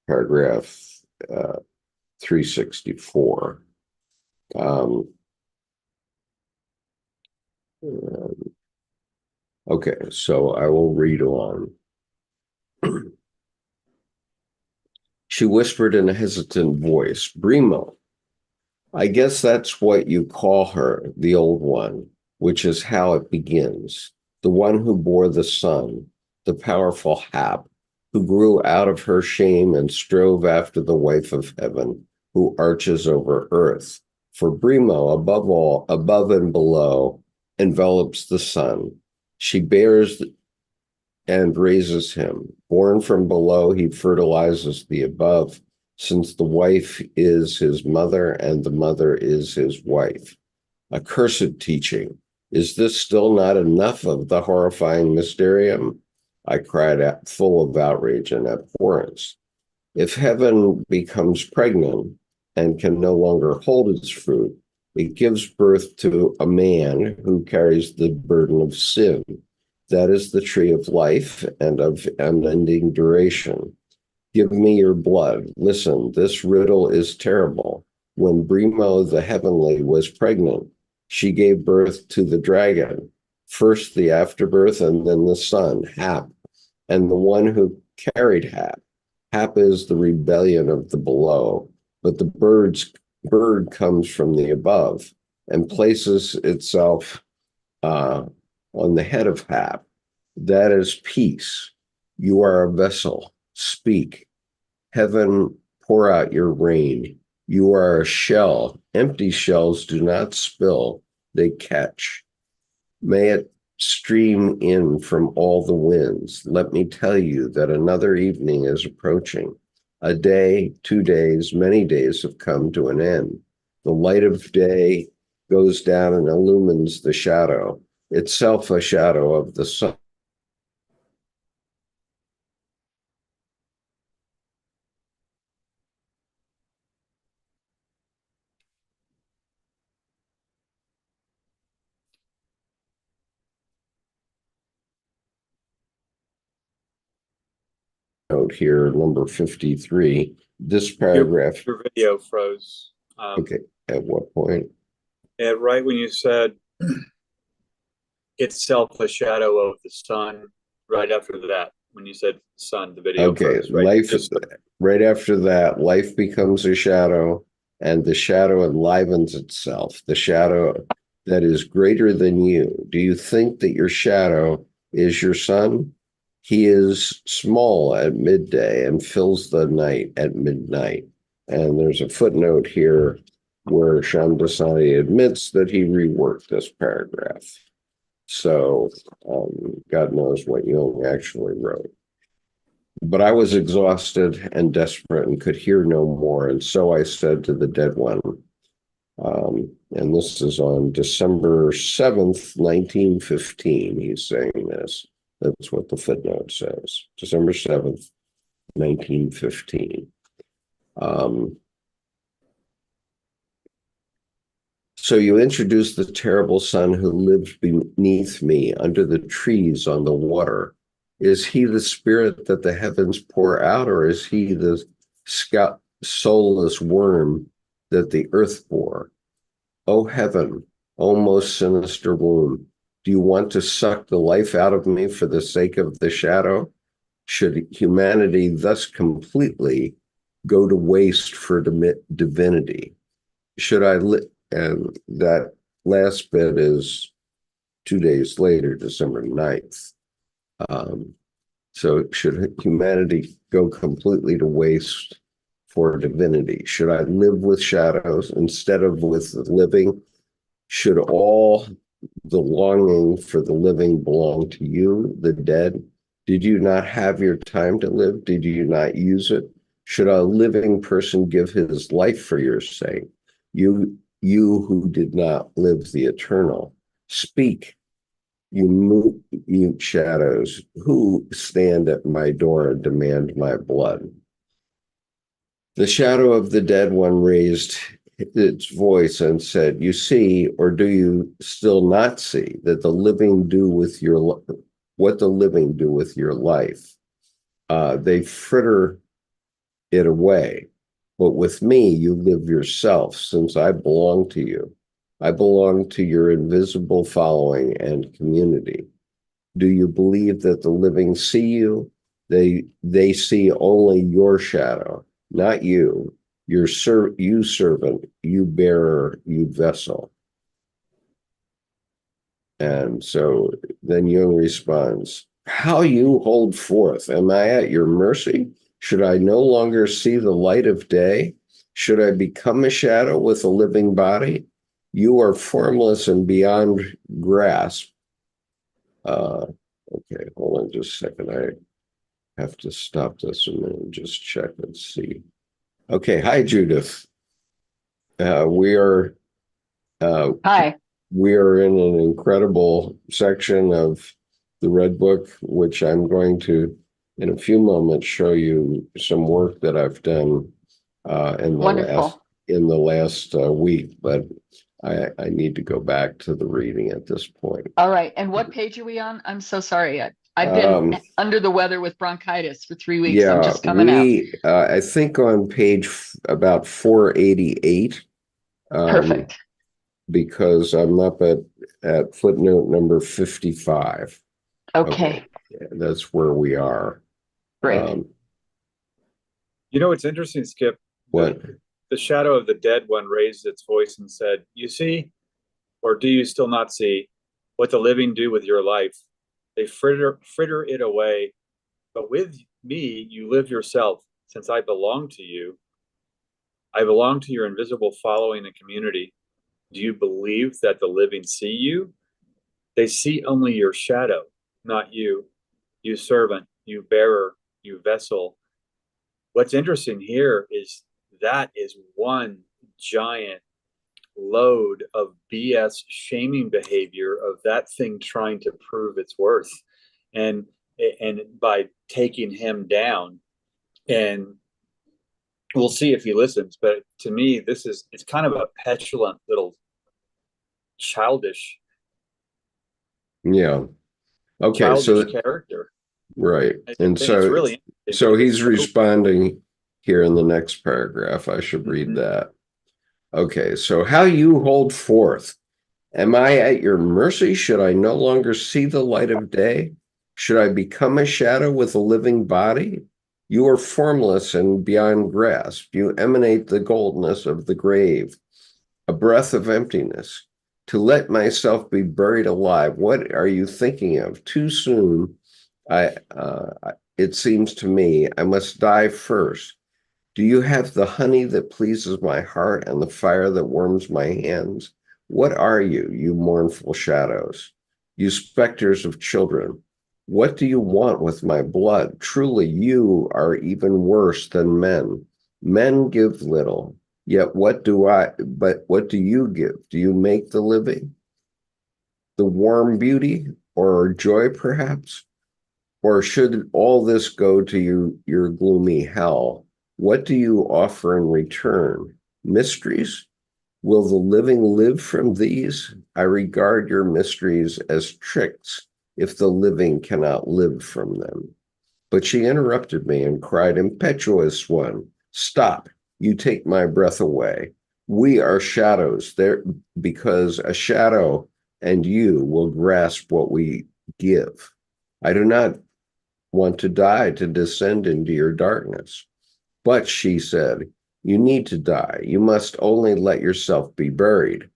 paragraph 364. Okay, so I will read on. She whispered in a hesitant voice, Brimo, I guess that's what you call her, the old one, which is how it begins. The one who bore the sun, the powerful Hap, who grew out of her shame and strove after the wife of heaven, who arches over earth. For Brimo, above all, above and below, envelops the sun. She bears and raises him. Born from below, he fertilizes the above, since the wife is his mother and the mother is his wife. Accursed teaching. Is this still not enough of the horrifying mysterium? I cried out, full of outrage and abhorrence. If heaven becomes pregnant and can no longer hold its fruit, it gives birth to a man who carries the burden of sin. That is the tree of life and of unending duration. Give me your blood. Listen, this riddle is terrible. When Brimo the Heavenly was pregnant, she gave birth to the dragon, first the afterbirth and then the son, Hap, and the one who carried Hap. Hap is the rebellion of the below, but the bird comes from the above and places itself on the head of Hap. That is peace. You are a vessel. Speak. Heaven, pour out your rain. You are a shell. Empty shells do not spill, they catch. May it stream in from all the winds. Let me tell you that another evening is approaching. A day, 2 days, many days have come to an end. The light of day goes down and illumines the shadow, itself a shadow of the sun. Note here, number 53. This paragraph. Your video froze. Okay, at what point? Right when you said itself a shadow of the sun, right after that, when you said sun, the video Okay, froze. Right? life is right after that, life becomes a shadow, and the shadow enlivens itself, the shadow that is greater than you. Do you think that your shadow is your sun? He is small at midday and fills the night at midnight. And there's a footnote here where Shamdasani admits that he reworked this paragraph. So God knows what Jung actually wrote. But I was exhausted and desperate and could hear no more. And so I said to the dead one, and this is on December 7th, 1915, he's saying this. That's what the footnote says. December 7th, 1915. So you introduced the terrible son who lived beneath me under the trees on the water. Is he the spirit that the heavens pour out, or is he the soulless worm that the earth bore? O heaven, O most sinister womb, do you want to suck the life out of me for the sake of the shadow? Should humanity thus completely go to waste for divinity? Should I and that last bit is 2 days later, December 9th. So should humanity go completely to waste for divinity? Should I live with shadows instead of with the living? Should all the longing for the living belong to you, the dead? Did you not have your time to live? Did you not use it? Should a living person give his life for your sake? You who did not live the eternal, speak. You mute shadows who stand at my door and demand my blood. The shadow of the dead one raised its voice and said, you see, or do you still not see, that the living do with your what the living do with your life? They fritter it away. But with me, you live yourself, since I belong to you. I belong to your invisible following and community. Do you believe that the living see you? They see only your shadow, not you. You servant, you bearer, you vessel. And so then Jung responds, how you hold forth? Am I at your mercy? Should I no longer see the light of day? Should I become a shadow with a living body? You are formless and beyond grasp. Okay, hold on just a second. I have to stop this and just check and see. Okay, hi, Judith. We are Hi. We are in an incredible section of the Red Book, which I'm going to, in a few moments, show you some work that I've done in the last week. But I need to go back to the reading at this point. All right. And what page are we on? I'm so sorry. I've been under the weather with bronchitis for 3 weeks. I'm Yeah, just coming out. I think on page about 488. Perfect. Because I'm up at footnote number 55. Okay. That's where we are. Great. You know, it's interesting, Skip. What? The shadow of the dead one raised its voice and said, "You see, or do you still not see, what the living do with your life? They fritter it away, but with me you live yourself, since I belong to you. I belong to your invisible following and community. Do you believe that the living see you? They see only your shadow, not you. You servant, you bearer, you vessel." What's interesting here is that is one giant load of BS shaming behavior of that thing trying to prove its worth. And by taking him down, and we'll see if he listens, but to me, it's kind of a petulant little childish Okay, so character. Right. And so it's really so he's responding here in the next paragraph. I should read that. Okay, so how you hold forth. Am I at your mercy? Should I no longer see the light of day? Should I become a shadow with a living body? You are formless and beyond grasp. You emanate the goldness of the grave, a breath of emptiness. To let myself be buried alive, what are you thinking of? Too soon, it seems to me, I must die first. Do you have the honey that pleases my heart and the fire that warms my hands? What are you, you mournful shadows, you specters of children? What do you want with my blood? Truly, you are even worse than men. Men give little, yet what do you give? Do you make the living? The warm beauty or joy, perhaps? Or should all this go to your gloomy hell? What do you offer in return? Mysteries? Will the living live from these? I regard your mysteries as tricks if the living cannot live from them. But she interrupted me and cried, impetuous one, stop, you take my breath away. We are shadows there because a shadow and you will grasp what we give. I do not want to die to descend into your darkness. But she said, you need to die. You must only let yourself be buried.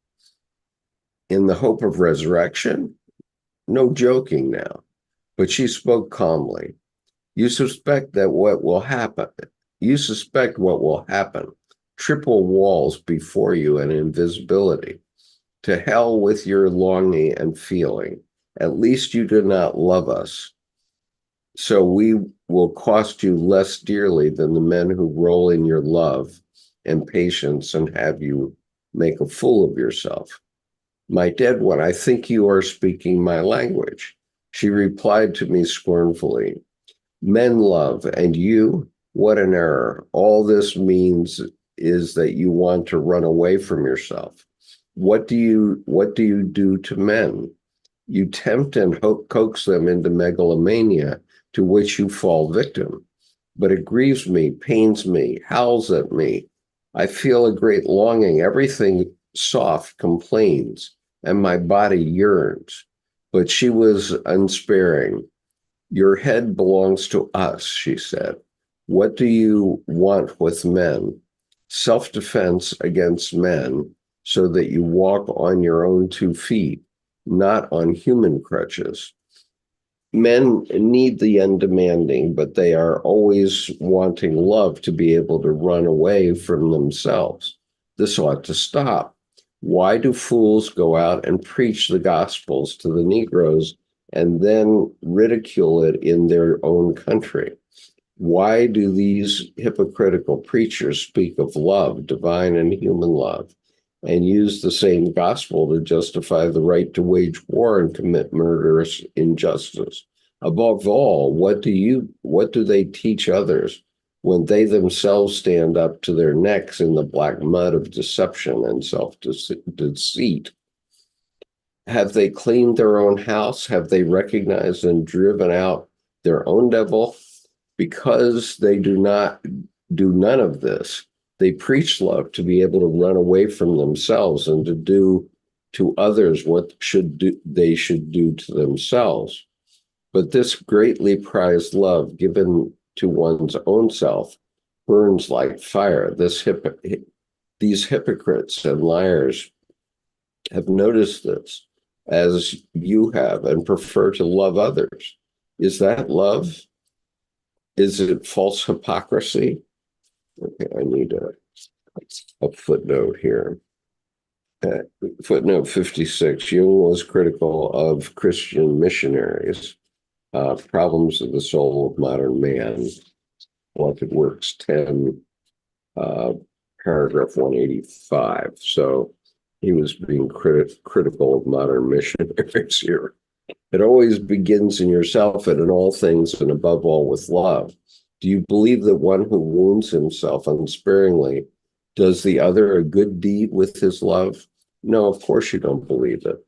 In the hope of resurrection? No joking now. But she spoke calmly. You suspect what will happen. Triple walls before you and invisibility. To hell with your longing and feeling. At least you do not love us. So we will cost you less dearly than the men who roll in your love and patience and have you make a fool of yourself. My dead one, I think you are speaking my language. She replied to me scornfully, men love, and you, what an error. All this means is that you want to run away from yourself. What do you do to men? You tempt and coax them into megalomania, to which you fall victim. But it grieves me, pains me, howls at me. I feel a great longing. Everything soft complains, and my body yearns. But she was unsparing. Your head belongs to us, she said. What do you want with men? Self-defense against men, so that you walk on your own 2 feet, not on human crutches. Men need the undemanding, but they are always wanting love to be able to run away from themselves. This ought to stop. Why do fools go out and preach the gospels to the Negroes and then ridicule it in their own country? Why do these hypocritical preachers speak of love, divine and human love, and use the same gospel to justify the right to wage war and commit murderous injustice? Above all, what do they teach others? when they themselves stand up to their necks in the black mud of deception and self-deceit? Have they cleaned their own house? Have they recognized and driven out their own devil? Because they do not do none of this, they preach love to be able to run away from themselves and to do to others what they should do to themselves. But this greatly prized love given to one's own self burns like fire. These hypocrites and liars have noticed this, as you have, and prefer to love others. Is that love? Is it false hypocrisy? Okay, I need a footnote here. Footnote 56, Jung was critical of Christian missionaries, problems of the soul of modern man, Wanted Works 10, paragraph 185. So he was being critical of modern missionaries here. It always begins in yourself and in all things, and above all with love. Do you believe that one who wounds himself unsparingly does the other a good deed with his love? No, of course you don't believe it.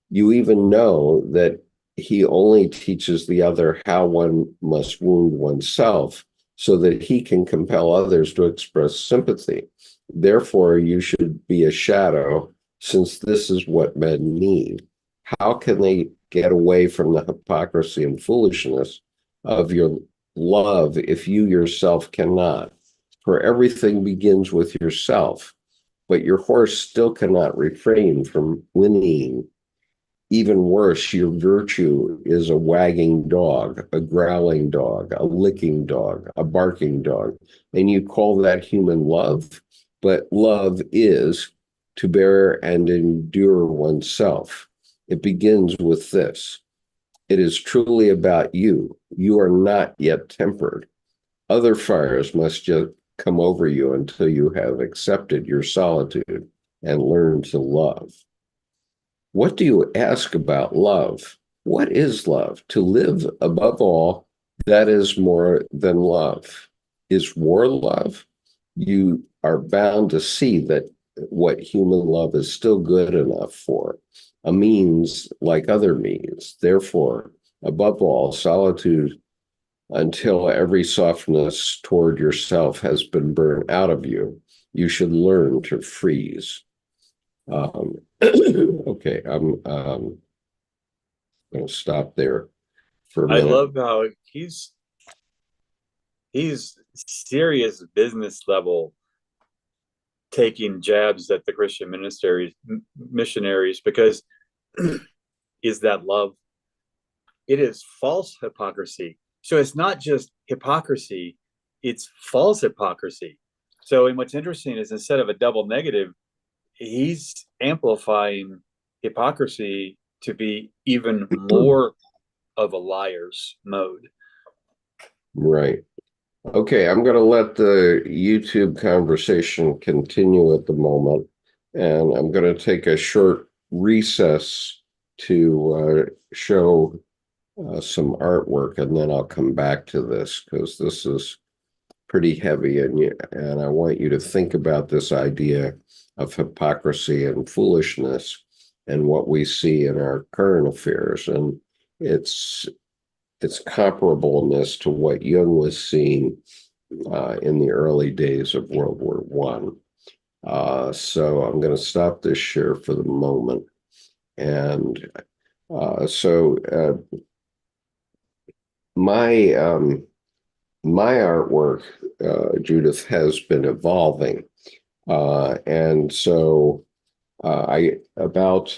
You even know that he only teaches the other how one must wound oneself so that he can compel others to express sympathy. Therefore, you should be a shadow, since this is what men need. How can they get away from the hypocrisy and foolishness of your love if you yourself cannot? For everything begins with yourself, but your horse still cannot refrain from whinnying. Even worse, your virtue is a wagging dog, a growling dog, a licking dog, a barking dog, and you call that human love? But love is to bear and endure oneself. It begins with this. It is truly about you. You are not yet tempered. Other fires must just come over you until you have accepted your solitude and learned to love. What do you ask about love? What is love? To live above all, that is more than love. Is war love? You are bound to see that what human love is still good enough for, a means like other means. Therefore, above all, solitude until every softness toward yourself has been burned out of you. You should learn to freeze. Okay, I'm going to stop there for a I minute. love how he's serious business level taking jabs at the Christian missionaries, because is that love? It is false hypocrisy. So it's not just hypocrisy, it's false hypocrisy. So, and what's interesting is, instead of a double negative, he's amplifying hypocrisy to be even more of a liar's mode. Right. Okay, I'm going to let the YouTube conversation continue at the moment, and I'm going to take a short recess to show some artwork, and then I'll come back to this, because this is pretty heavy, and I want you to think about this idea of hypocrisy and foolishness and what we see in our current affairs, and its comparableness to what Jung was seeing in the early days of World War I. So I'm going to stop this share for the moment. And my artwork, Judith, has been evolving. And so about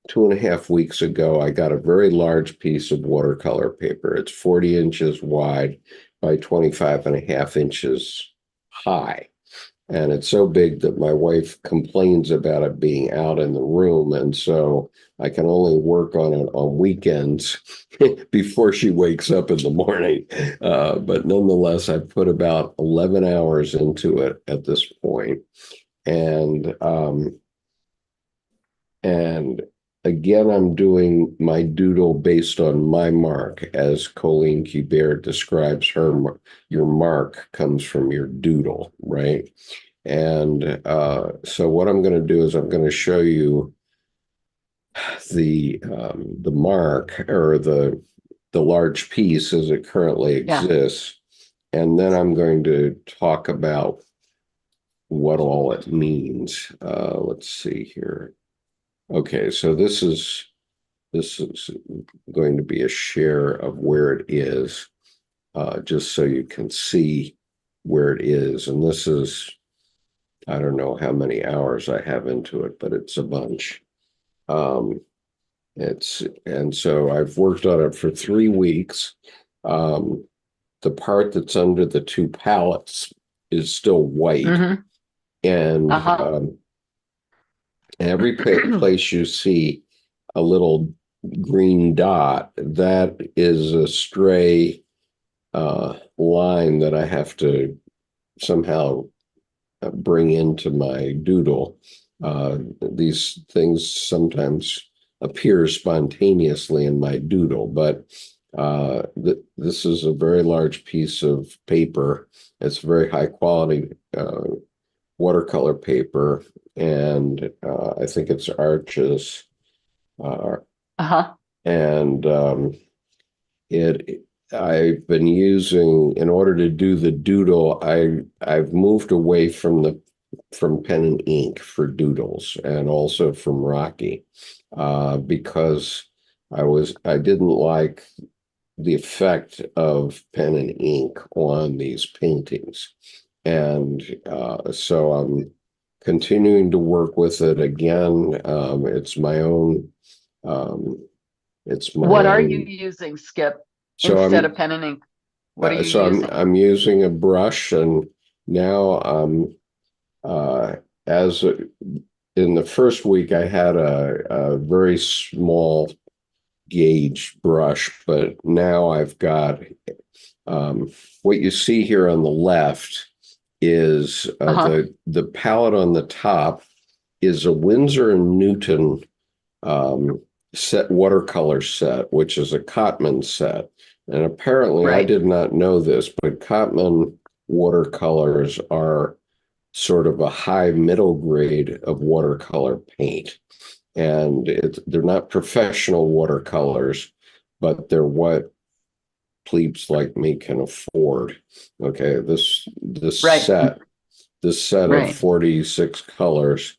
2.5 weeks ago, I got a very large piece of watercolor paper. It's 40 inches wide by 25.5 inches high. And it's so big that my wife complains about it being out in the room. And so I can only work on it on weekends before she wakes up in the morning. But nonetheless, I put about 11 hours into it at this point. And again, I'm doing my doodle based on my mark, as Colleen Kubert describes her. Your mark comes from your doodle, right? And so what I'm going to do is I'm going to show you the mark, or the large piece as it currently exists, and then I'm going to talk about what all it means. Let's see here. Okay, so this is going to be a share of where it is, just so you can see where it is. And this is, I don't know how many hours I have into it, but it's a bunch. And so I've worked on it for 3 weeks. The part that's under the 2 pallets is still white. And every place you see a little green dot, that is a stray line that I have to somehow bring into my doodle. These things sometimes appear spontaneously in my doodle, but this is a very large piece of paper. It's very high quality watercolor paper, and I think it's Arches. And I've been using, in order to do the doodle, I've moved away from pen and ink for doodles, and also from Rocky, because I didn't like the effect of pen and ink on these paintings. And so I'm continuing to work with it again. It's my own. What are you using, Skip, instead of pen and ink? What are you using? I'm using a brush, and now in the first week I had a very small gauge brush, but now I've got what you see here on the left is the palette on the top is a Winsor and Newton watercolor set, which is a Cotman set. And apparently I did not know this, but Cotman watercolors are sort of a high middle grade of watercolor paint. And they're not professional watercolors, but they're what plebes like me can afford. Okay, this set of 46 colors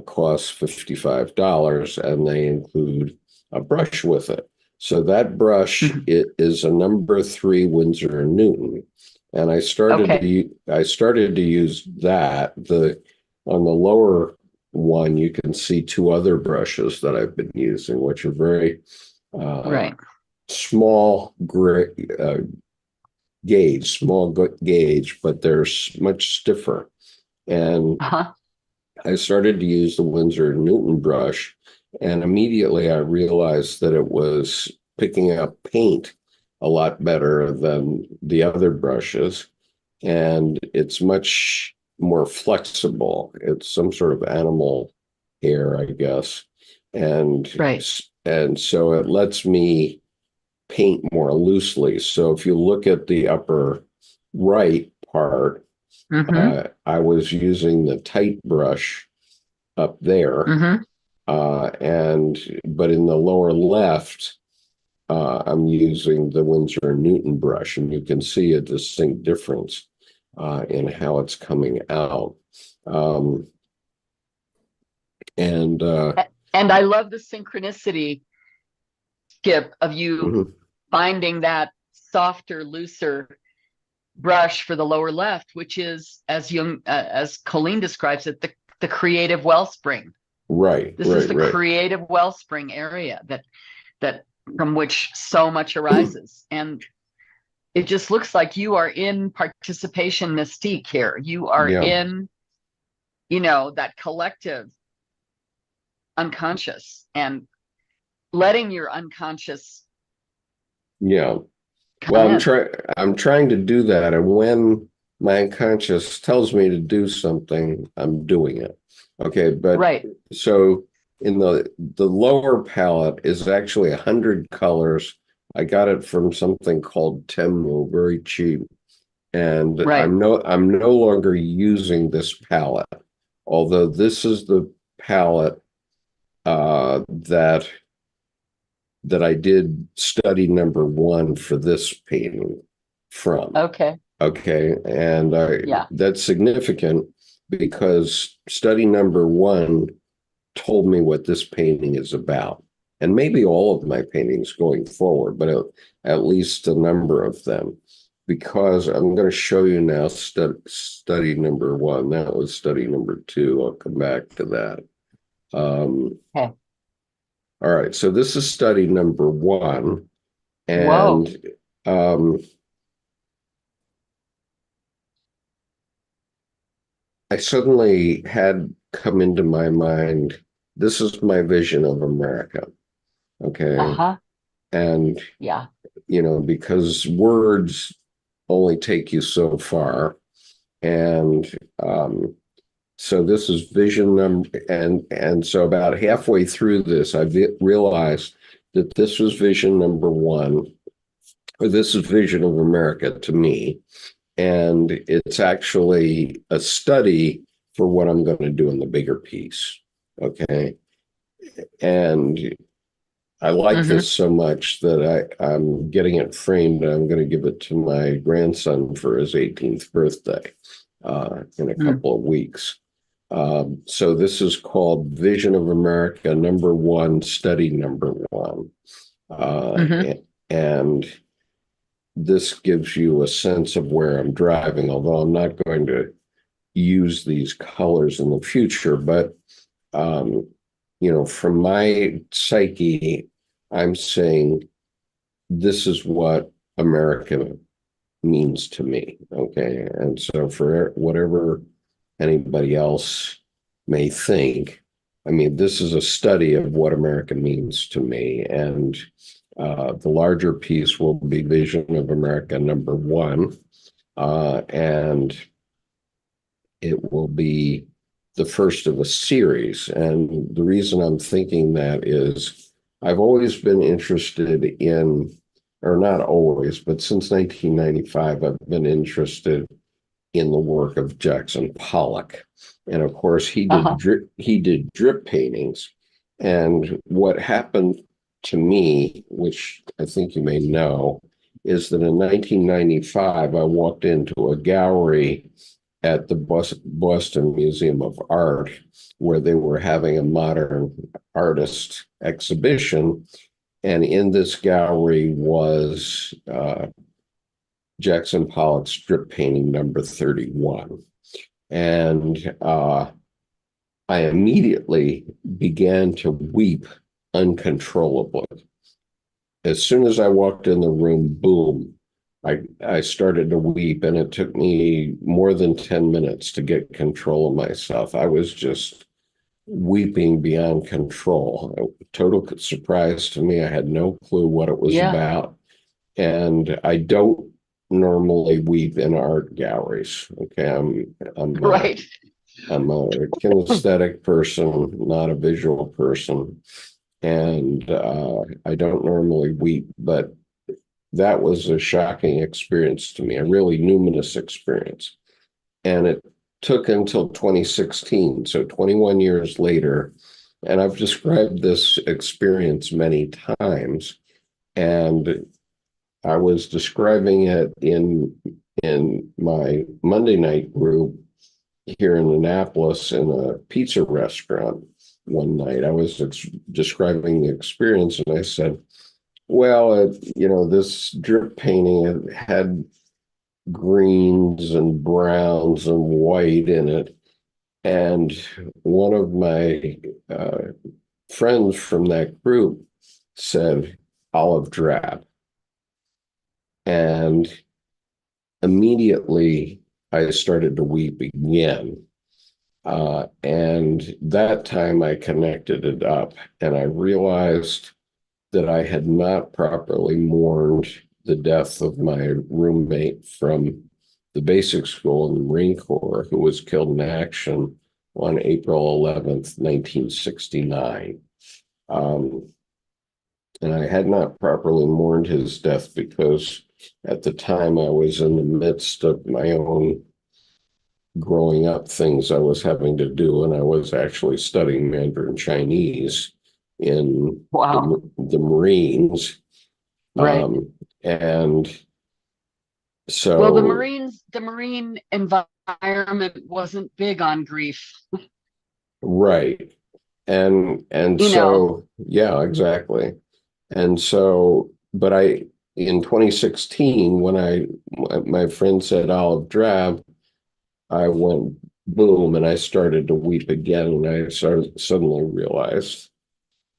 costs $55, and they include a brush with it. So that brush is a number 3 Winsor and Newton, and I started to use that. On the lower one, you can see 2 other brushes that I've been using, which are very small gauge, but they're much stiffer. And I started to use the Winsor and Newton brush, and immediately I realized that it was picking up paint a lot better than the other brushes, and it's much more flexible. It's some sort of animal hair, I guess. And so it lets me paint more loosely. So if you look at the upper right part, I was using the tight brush up there, but in the lower left, I'm using the Winsor and Newton brush, and you can see a distinct difference in how it's coming out. And I love the synchronicity, Skip, of you finding that softer, looser brush for the lower left, which is, as Colleen describes it, the creative wellspring. This is the creative wellspring area that from which so much arises. And it just looks like you are in participation mystique here. You are in, that collective unconscious, and letting your unconscious I'm trying to do that, and when my unconscious tells me to do something, I'm doing it. Okay, but so in the lower palette is actually 100 colors. I got it from something called Temu, very cheap. And Right. I'm no longer using this palette, although this is the palette that I did study number one for this painting from. Okay. Okay, and Yeah. that's significant because study number one told me what this painting is about, and maybe all of my paintings going forward, but at least a number of them, because I'm going to show you now study number one. That was study number two. I'll come back to that. Okay. All right, so this is study number one, Whoa. and I suddenly had come into my mind, this is my vision of America. Okay. Uh-huh. And, Yeah. because words only take you so far. And so this is vision number, and so about halfway through this, I realized that this was vision number one, or this is vision of America to me. And it's actually a study for what I'm going to do in the bigger piece. Okay. And I like this so much that I'm getting it framed, and I'm going to give it to my grandson for his 18th birthday in a couple of weeks. So this is called Vision of America, number one, study number one. And this gives you a sense of where I'm driving, although I'm not going to use these colors in the future. But, from my psyche, I'm saying this is what America means to me. Okay. And so for whatever anybody else may think, I mean, this is a study of what America means to me. And the larger piece will be Vision of America number one. And it will be the first of a series. And the reason I'm thinking that is I've always been interested in, or not always, but since 1995, I've been interested in the work of Jackson Pollock. And of course, he did drip paintings. And what happened to me, which I think you may know, is that in 1995, I walked into a gallery at the Boston Museum of Art, where they were having a modern artist exhibition. And in this gallery was Jackson Pollock's strip painting number 31. And I immediately began to weep uncontrollably. As soon as I walked in the room, boom, I started to weep, and it took me more than 10 minutes to get control of myself. I was just weeping beyond control. A total surprise to me. I had no clue what it was about. And I don't normally weep in art galleries. Okay, I'm Right. I'm a kinesthetic person, not a visual person, and I don't normally weep, but that was a shocking experience to me, a really numinous experience. And it took until 2016, so 21 years later, and I've described this experience many times, and I was describing it in my Monday night group here in Annapolis in a pizza restaurant one night. I was describing the experience, and I said, well, this drip painting, it had greens and browns and white in it. And one of my friends from that group said olive drab. And immediately I started to weep again. And that time I connected it up, and I realized that I had not properly mourned the death of my roommate from the basic school in the Marine Corps, who was killed in action on April 11th, 1969. And I had not properly mourned his death because at the time I was in the midst of my own growing up things I was having to do, and I was actually studying Mandarin Chinese in Wow. the Marines. Right. And Well, the so, Marine environment wasn't big on grief, right. And you know. so, yeah, exactly. And so, but in 2016, when my friend said olive drab, I went boom, and I started to weep again, and I suddenly realized,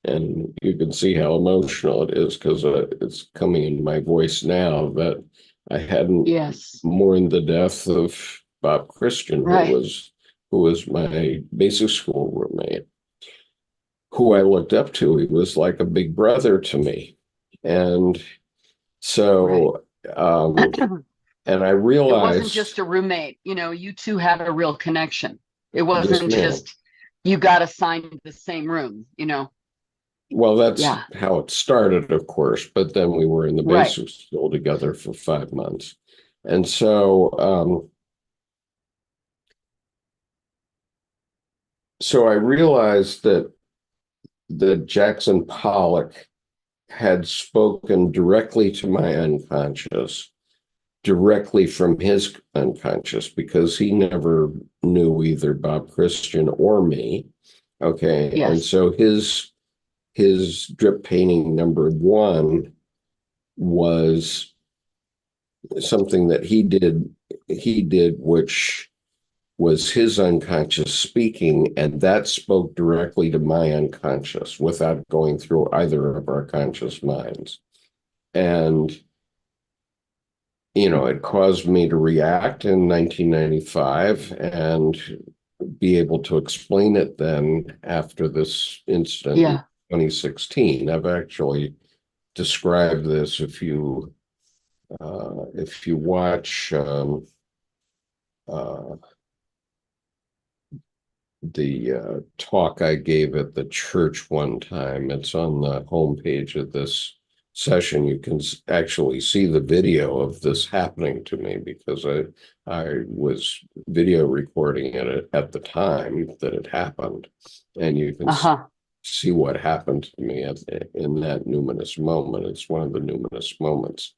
and you can see how emotional it is because it's coming in my voice now, that I hadn't Yes. mourned the death of Bob Christian, Right. who was my basic school roommate, who I looked up to. He was like a big brother to me. And Right. so, and I It wasn't realized, just a roommate, you two had a real connection. It yes, wasn't ma'am. just you got assigned to the same room. Well, that's Yeah. how it started, of course, but then we were in the Right. basic school together for 5 months. And so I realized that Jackson Pollock had spoken directly to my unconscious, directly from his unconscious, because he never knew either Bob Christian or me. Okay. And Yes. so his drip painting number one was something that he did, which was his unconscious speaking, and that spoke directly to my unconscious without going through either of our conscious minds. And it caused me to react in 1995 and be able to explain it then after this incident in Yeah. 2016. I've actually described this. If you watch uh, the talk I gave at the church one time, it's on the homepage of this session. You can actually see the video of this happening to me because I was video recording it at the time that it happened, and you can Uh-huh. see what happened to me in that numinous moment. It's one of the numinous moments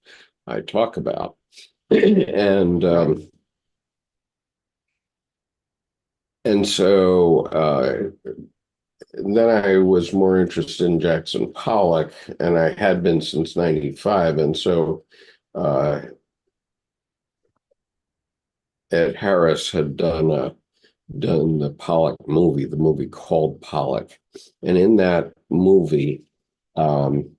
I talk about. And Right. and so then I was more interested in Jackson Pollock, and I had been since '95. And so uh, Ed Harris had done the Pollock movie, the movie called Pollock, and in that movie, um,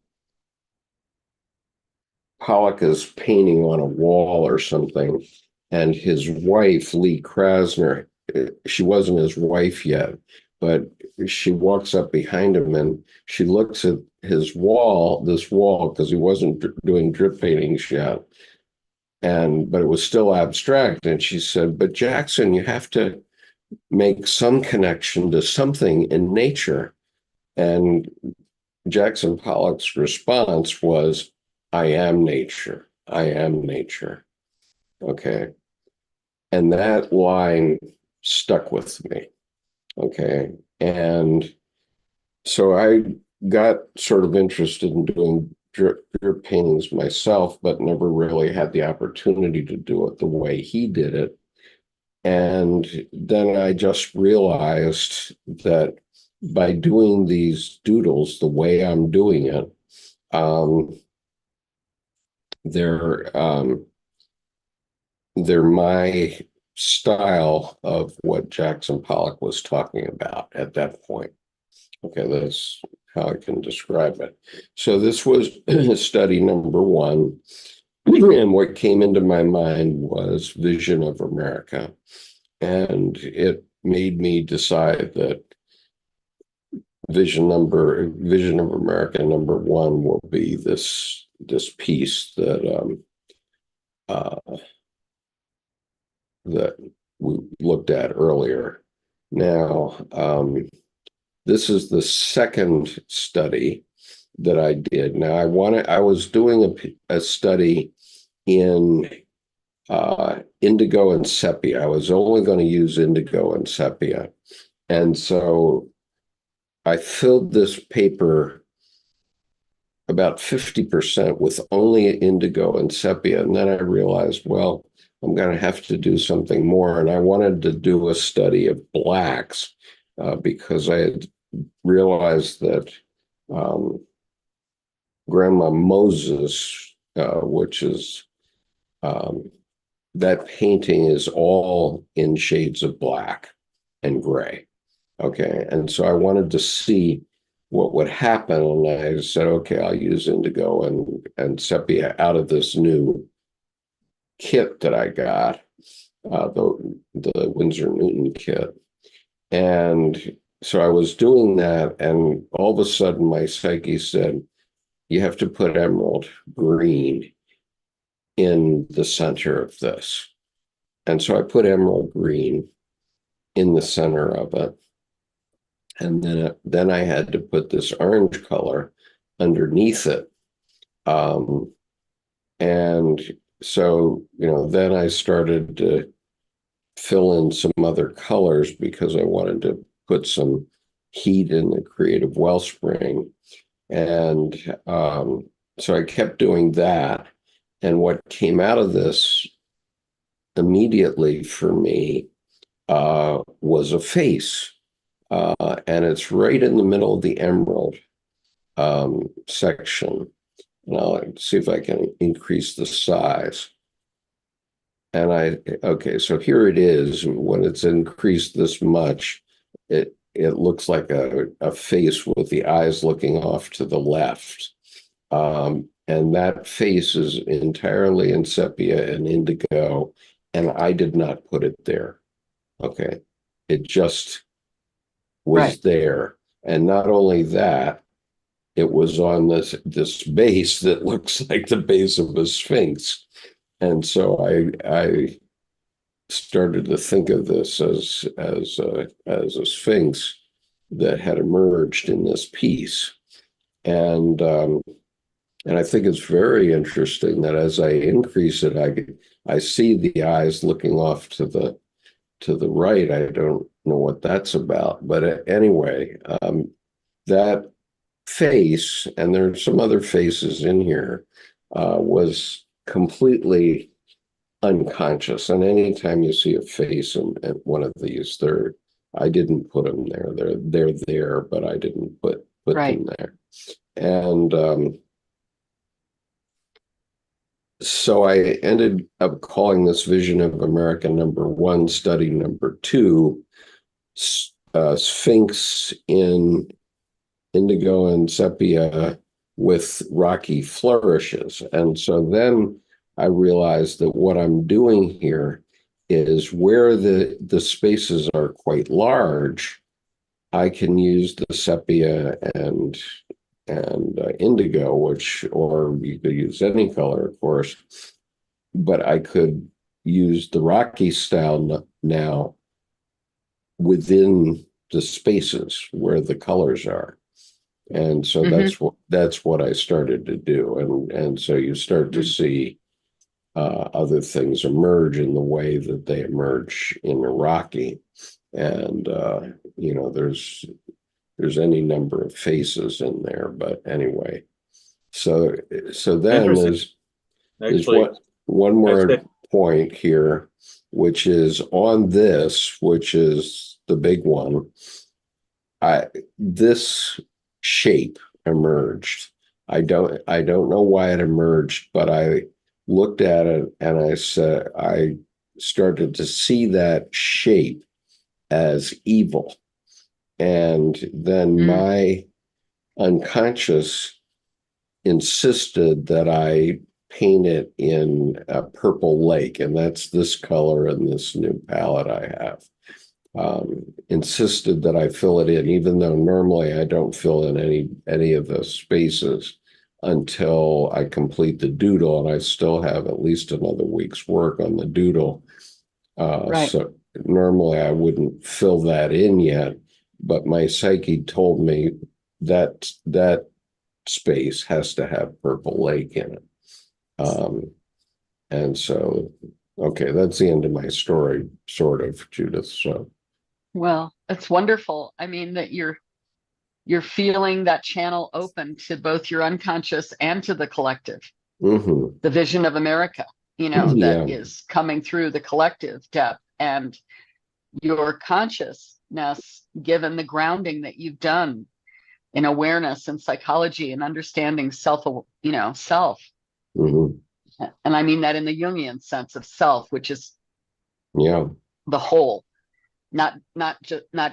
Pollock is painting on a wall or something, and his wife, Lee Krasner, she wasn't his wife yet, but she walks up behind him and she looks at this wall, because he wasn't doing drip paintings yet, but it was still abstract. And she said, "But Jackson, you have to make some connection to something in nature." And Jackson Pollock's response was, "I am nature. I am nature." Okay. And that line stuck with me. Okay. And so I got sort of interested in doing drip paintings myself, but never really had the opportunity to do it the way he did it. And then I just realized that by doing these doodles the way I'm doing it, um, they're they're my style of what Jackson Pollock was talking about at that point. Okay, that's how I can describe it. So this was study number one. And what came into my mind was Vision of America. And it made me decide that Vision of America number one will be this piece uh, that we looked at earlier. Now, this is the second study that I did. Now, I was doing a study in indigo and sepia. I was only going to use indigo and sepia. And so I filled this paper about 50% with only indigo and sepia. And then I realized, well, I'm going to have to do something more. And I wanted to do a study of blacks because I had realized that Grandma Moses, which is that painting is all in shades of black and gray. Okay. And so I wanted to see what would happen. And I said, okay, I'll use indigo and sepia out of this new kit that I got, the Winsor Newton kit. And so I was doing that, and all of a sudden my psyche said, you have to put emerald green in the center of this. And so I put emerald green in the center of it. And then I had to put this orange color underneath it. And so, then I started to fill in some other colors because I wanted to put some heat in the creative wellspring. And so I kept doing that. And what came out of this immediately for me was a face. And it's right in the middle of the emerald section. And I'll see if I can increase the size. And okay, so here it is. When it's increased this much, it looks like a face with the eyes looking off to the left. And that face is entirely in sepia and indigo, and I did not put it there. Okay, it just was there. And not only that, it was on this base that looks like the base of a sphinx. And so I started to think of this as a sphinx that had emerged in this piece. And I think it's very interesting that as I increase it, I see the eyes looking off to the right. I don't know what that's about, but anyway, that face, and there are some other faces in here, was completely unconscious. And anytime you see a face in one of these, I didn't put them there. They're there, but I didn't put them there. And so I ended up calling this Vision of America #1, study #2, Sphinx in indigo and sepia with rocky flourishes. And so then I realized that what I'm doing here is where the spaces are quite large, I can use the sepia and indigo, or you could use any color, of course, but I could use the rocky style now within the spaces where the colors are. And so that's what I started to do. And so you start to see other things emerge in the way that they emerge in Iraqi. And, there's any number of faces in there, but anyway. So then there's one more point here, which is on this, which is the big one. This shape emerged. I don't know why it emerged, but I looked at it and I said, I started to see that shape as evil. And then my unconscious insisted that I paint it in a purple lake, and that's this color in this new palette I have. Insisted that I fill it in, even though normally I don't fill in any of the spaces until I complete the doodle, and I still have at least another week's work on the doodle. normally I wouldn't fill that in yet, but my psyche told me that that space has to have Purple Lake in it. And so, okay, that's the end of my story, sort of, Judith. So, Well, it's wonderful. I mean, that you're feeling that channel open to both your unconscious and to the collective. mhm. The vision of America, you know, Yeah, that is coming through the collective depth, and your consciousness, given the grounding that you've done in awareness and psychology and understanding self, you know, self. mhm. And I mean that in the Jungian sense of self, which is Yeah, the whole, not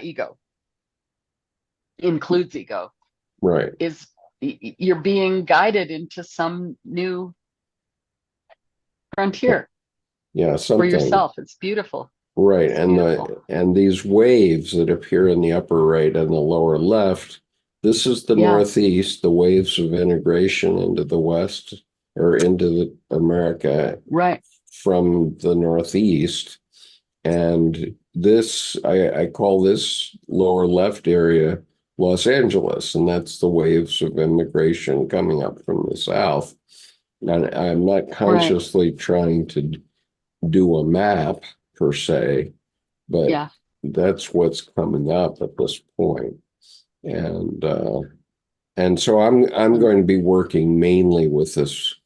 ego, includes ego, right. is you're being guided into some new frontier Yeah, for something. yourself. It's beautiful. Right. It's And beautiful. these waves that appear in the upper right and the lower left, this is the Yeah, Northeast, the waves of integration into the West or into America right. from the Northeast. And this, I call this lower left area Los Angeles, and that's the waves of immigration coming up from the South. And I'm not Right. consciously trying to do a map per se, but Yeah. that's what's coming up at this point. And so I'm going to be working mainly with this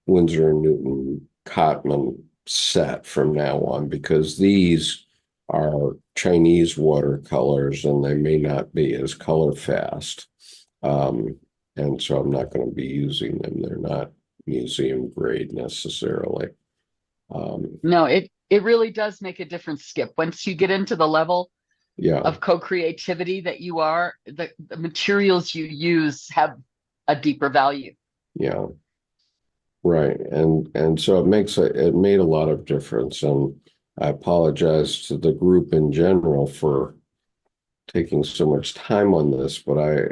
Winsor and Newton Cotman set from now on, because these are Chinese watercolors and they may not be as color fast. And so I'm not going to be using them. They're not museum grade necessarily. No, it really does make a difference, Skip. Once you get into the level Yeah, of co-creativity that you are, the materials you use have a deeper value. yeah, right. And so it made a lot of difference. And I apologize to the group in general for taking so much time on this, but I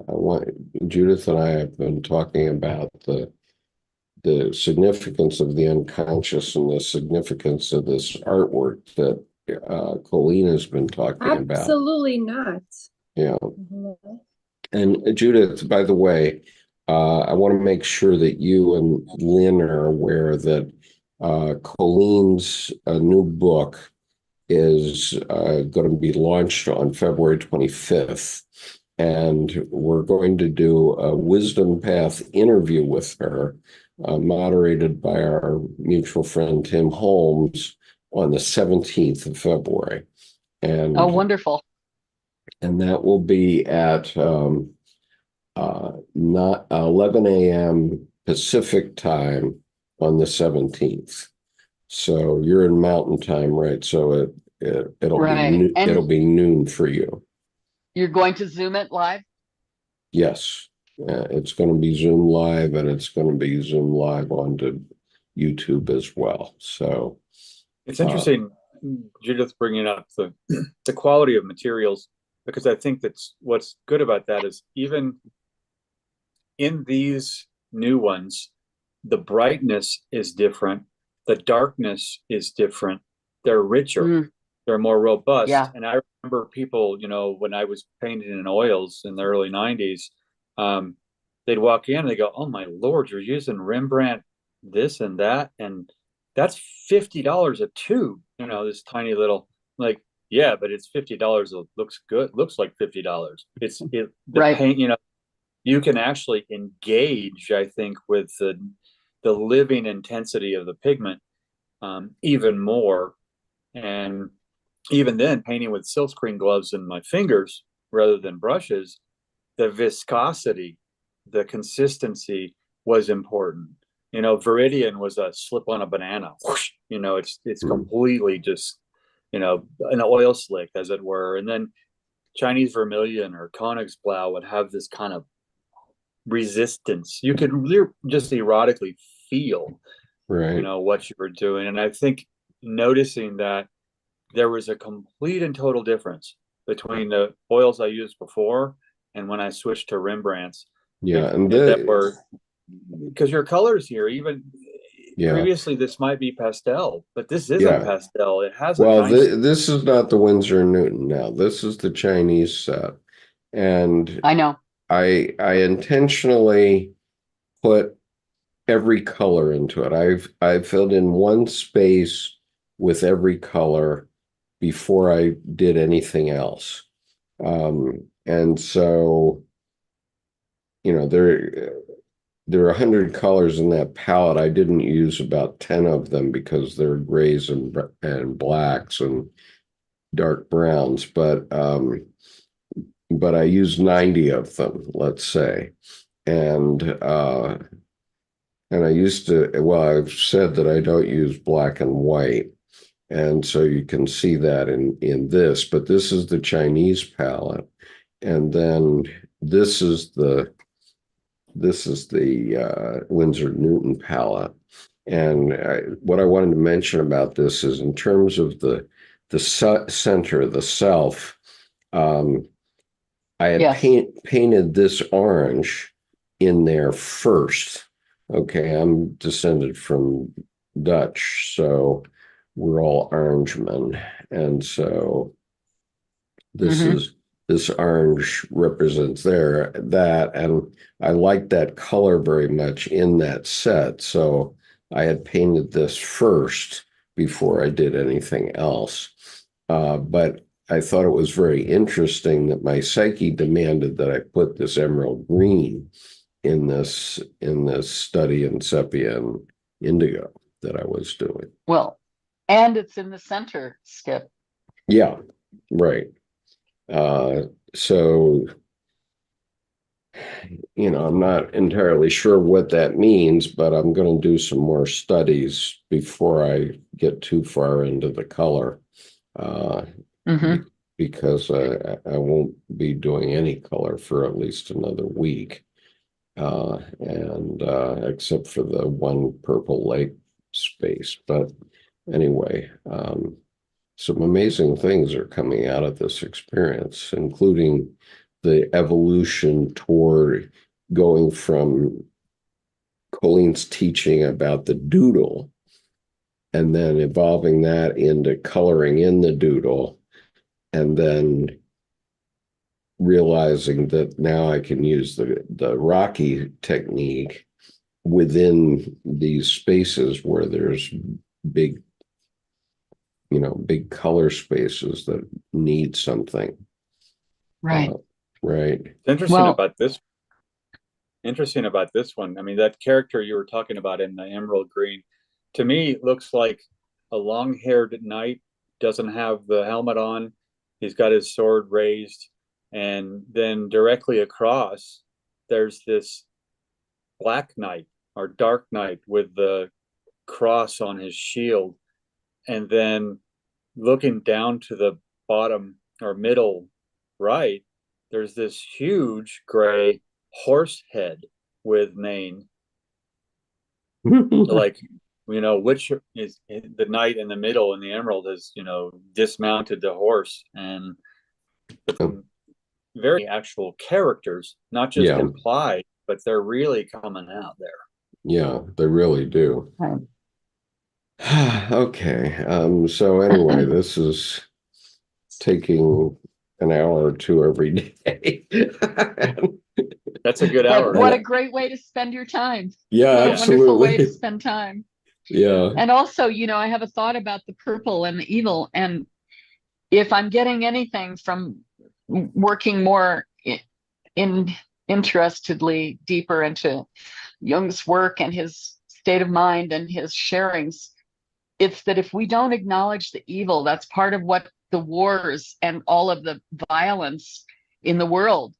want Judith and I have been talking about the significance of the unconscious and the significance of this artwork that Colleen has been talking about. Absolutely not. Yeah. Mhm. And Judith, by the way, I want to make sure that you and Lynn are aware that Colleen's new book is going to be launched on February 25th. And we're going to do a Wisdom Path interview with her, moderated by our mutual friend Tim Holmes, on the 17th of February. Oh, wonderful. And that will be at not 11 a.m. Pacific time on the 17th. So you're in Mountain Time, right? So it'll Right. And it'll be noon for you. you're going to Zoom it live? Yes, it's going to be Zoom live, and it's going to be Zoom live onto YouTube as well. So It's interesting, Judith, bringing up the quality of materials, because I think that's what's good about that is even in these new ones, the brightness is different, the darkness is different, they're richer, they're more robust. Yeah. And I remember people, when I was painting in oils in the early 90s, they'd walk in and they go, "Oh my Lord, you're using Rembrandt this and that, and that's $50 a tube." This tiny little, like, yeah, but it's $50. It looks good, looks like $50. The Right. paint, you can actually engage, I think, with the living intensity of the pigment even more. And even then, painting with silkscreen gloves in my fingers rather than brushes, the viscosity, the consistency was important. Viridian was a slip on a banana. Whoosh, it's completely just, an oil slick, as it were. And then Chinese vermilion or Königsblau would have this kind of resistance. You could really just erotically feel, right. what you were doing. And I think noticing that there was a complete and total difference between the oils I used before and when I switched to Rembrandts. Yeah, and that were, because your colors here, even Yeah. previously this might be pastel, but this isn't Yeah. pastel. It has a Well, nice. this is not the Winsor Newton now. This is the Chinese set. And I know. I intentionally put every color into it. I filled in one space with every color before I did anything else. And so, you know, there are 100 colors in that palette. I didn't use about 10 of them because they're grays and blacks and dark browns, but I used 90 of them, let's say. And I used to, well, I've said that I don't use black and white. And so you can see that in this, but this is the Chinese palette. And then this is the Winsor Newton palette. And what I wanted to mention about this is in terms of the center, the self, I had Yes. painted this orange in there first. Okay, I'm descended from Dutch, so we're all Orangemen. And so this orange represents that, and I like that color very much in that set. So I had painted this first before I did anything else. But I thought it was very interesting that my psyche demanded that I put this emerald green in this study in sepia and indigo that I was doing. Well, and it's in the center, Skip. Yeah, right. So, you know, I'm not entirely sure what that means, but I'm going to do some more studies before I get too far into the color, because I won't be doing any color for at least another week. And except for the one purple lake space. But anyway, some amazing things are coming out of this experience, including the evolution toward going from Colleen's teaching about the doodle and then evolving that into coloring in the doodle, and then realizing that now I can use the Rocky technique within these spaces where there's big, big color spaces that need something. Right. Right. Interesting about this one. I mean, that character you were talking about in the emerald green, to me, looks like a long-haired knight, doesn't have the helmet on. He's got his sword raised. And then directly across, there's this black knight or dark knight with the cross on his shield. And then looking down to the bottom or middle right, there's this huge gray horse head with mane. Like, which is the knight in the middle in the emerald has, dismounted the horse, and very actual characters, not just implied, but they're really coming out there. Yeah, they really do. Okay. So anyway, this is taking an hour or two every day. That's a good hour. What a great way to spend your time. Yeah, what absolutely. a wonderful way to spend time. Yeah. And also, I have a thought about the purple and the evil. And if I'm getting anything from working more interestedly deeper into Jung's work and his state of mind and his sharings, it's that if we don't acknowledge the evil, that's part of what the wars and all of the violence in the world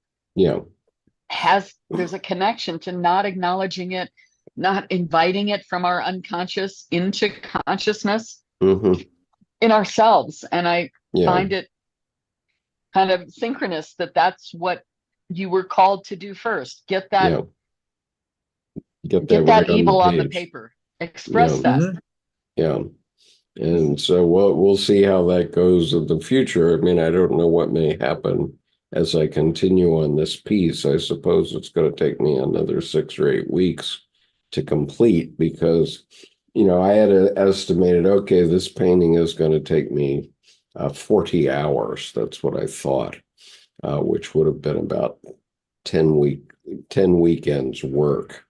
there's a connection to not acknowledging it, not inviting it from our unconscious into consciousness in ourselves. And I find it kind of synchronous that that's what you were called to do first. Get that evil on the paper. Express that. Yeah. And so we'll see how that goes in the future. I mean, I don't know what may happen as I continue on this piece. I suppose it's going to take me another 6 or 8 weeks to complete, because I had estimated, okay, this painting is going to take me 40 hours. That's what I thought, which would have been about 10 weekends work,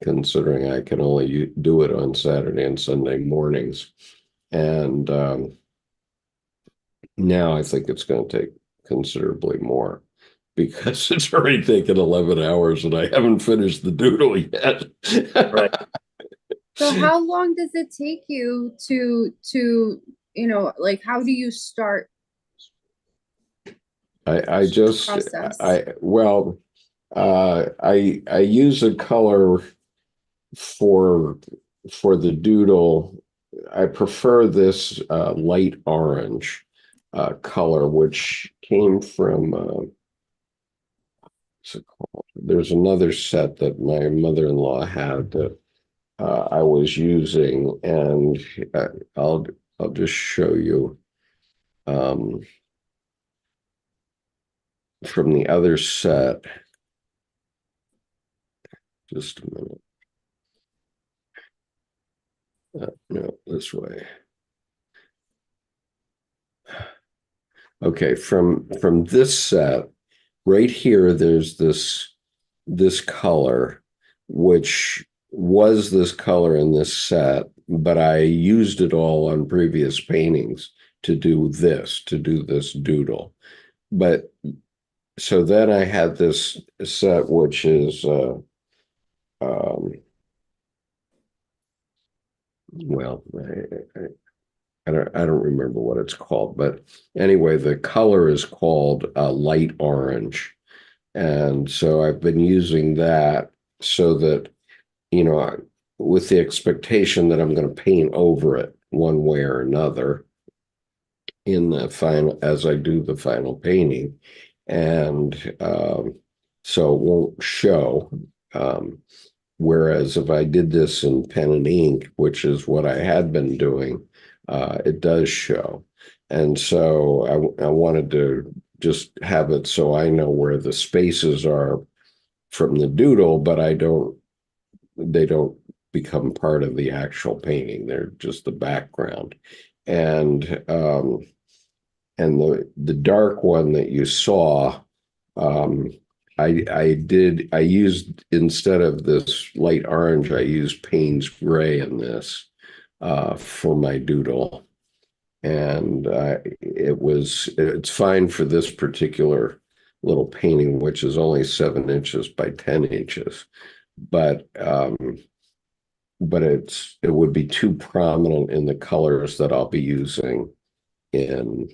considering I can only do it on Saturday and Sunday mornings. And now I think it's going to take considerably more because it's already taken 11 hours and I haven't finished the doodle yet. Right. So how long does it take you to like how do you start I just process? I use a color for the doodle. I prefer this light orange color, which came from what's it called? There's another set that my mother-in-law had that I was using, and I'll just show you from the other set. Just a minute. No, this way. Okay, from this set right here, there's this color, which was this color in this set, but I used it all on previous paintings to do this doodle. But so then I had this set, which is well, I don't remember what it's called, but anyway, the color is called light orange. And so I've been using that so that, with the expectation that I'm going to paint over it one way or another in the final, as I do the final painting. And so it won't show. Whereas if I did this in pen and ink, which is what I had been doing, it does show. And so I wanted to just have it so I know where the spaces are from the doodle, but they don't become part of the actual painting. They're just the background. And the dark one that you saw, I used, instead of this light orange, I used Payne's gray in this for my doodle. And it's fine for this particular little painting, which is only 7 inches by 10 inches. But it would be too prominent in the colors that I'll be using in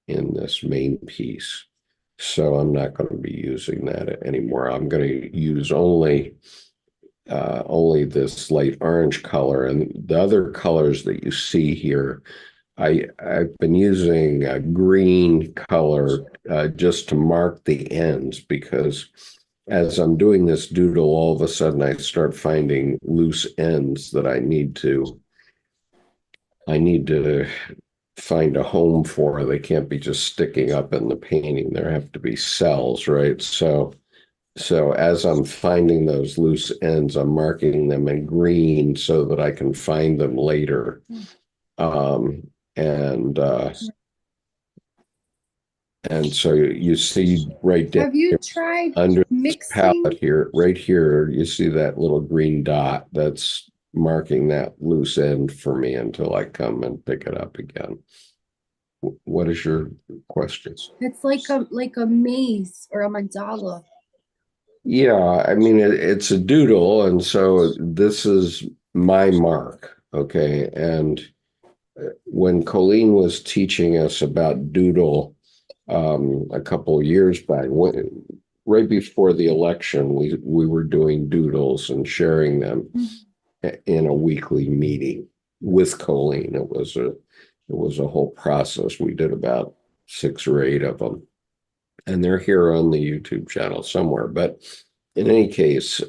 this main piece. So I'm not going to be using that anymore. I'm going to use only this light orange color, and the other colors that you see here, I've been using a green color just to mark the ends, because as I'm doing this doodle, all of a sudden I start finding loose ends that I need to find a home for. They can't be just sticking up in the painting. There have to be cells, right? So as I'm finding those loose ends, I'm marking them in green so that I can find them later. And so you see right down Have you tried under this mixing? palette here, right here, you see that little green dot that's marking that loose end for me until I come and pick it up again. What is your question? It's like a maze or a mandala. Yeah, I mean, it's a doodle, and so this is my mark, okay? And when Colleen was teaching us about doodle a couple of years back, right before the election, we were doing doodles and sharing them in a weekly meeting with Colleen. It was a whole process. We did about 6 or 8 of them, and they're here on the YouTube channel somewhere. But in any case,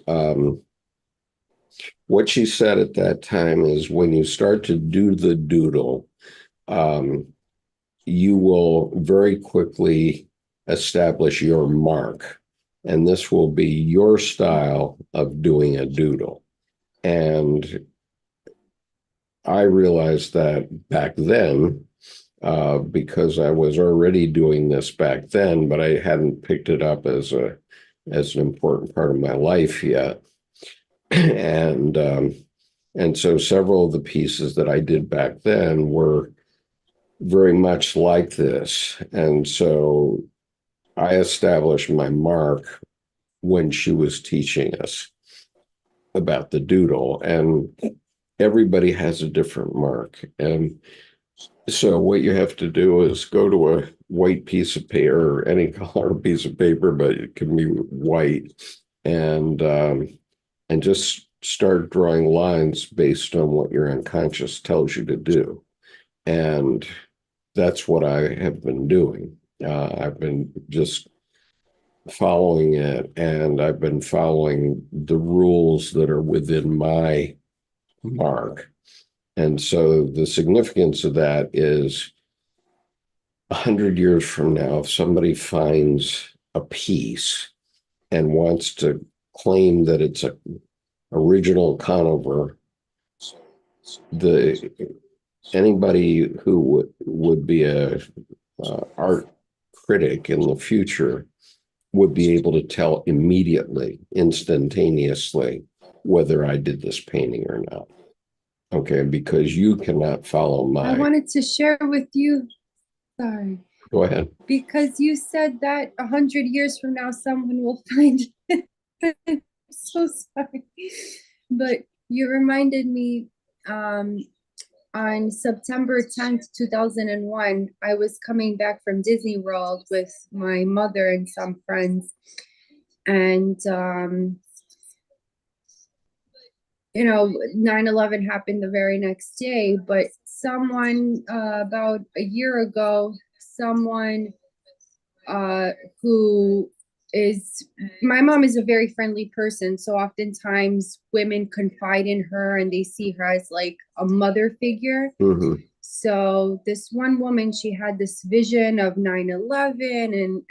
what she said at that time is when you start to do the doodle, you will very quickly establish your mark, and this will be your style of doing a doodle. And I realized that back then, because I was already doing this back then, but I hadn't picked it up as an important part of my life yet. And so several of the pieces that I did back then were very much like this. And so I established my mark when she was teaching us about the doodle, and everybody has a different mark. And so what you have to do is go to a white piece of paper, or any color piece of paper, but it can be white, and just start drawing lines based on what your unconscious tells you to do. And that's what I have been doing. I've been just following it, and I've been following the rules that are within my mark. And so the significance of that is 100 years from now, if somebody finds a piece and wants to claim that it's a original Conover, anybody who would be a art critic in the future would be able to tell immediately, instantaneously, whether I did this painting or not. Okay, because you cannot follow my. I wanted to share with you. Sorry. Go ahead. Because you said that 100 years from now, someone will find it. I'm so sorry. But you reminded me, on September 10th, 2001, I was coming back from Disney World with my mother and some friends. And, 9/11 happened the very next day, but someone, about a year ago, someone who is, my mom is a very friendly person, so oftentimes women confide in her and they see her as like a mother figure. Mm-hmm. So this one woman, she had this vision of 9/11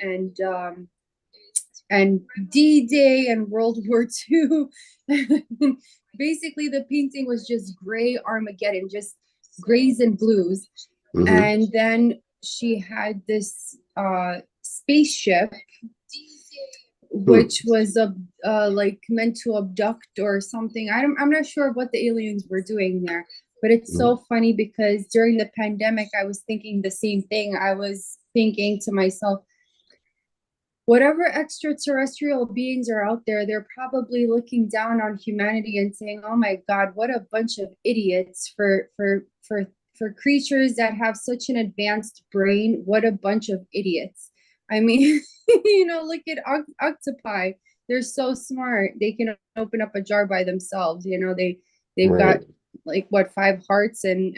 and D-Day and World War II. Basically, the painting was just gray Armageddon, just grays and blues. Mm-hmm. And then she had this spaceship, which was like meant to abduct or something. I'm not sure what the aliens were doing there, but it's so funny because during the pandemic, I was thinking the same thing. I was thinking to myself, whatever extraterrestrial beings are out there, they're probably looking down on humanity and saying, "Oh my God, what a bunch of idiots for creatures that have such an advanced brain. What a bunch of idiots." I mean, look at octopi. They're so smart. They can open up a jar by themselves. They've Right. got like what, 5 hearts and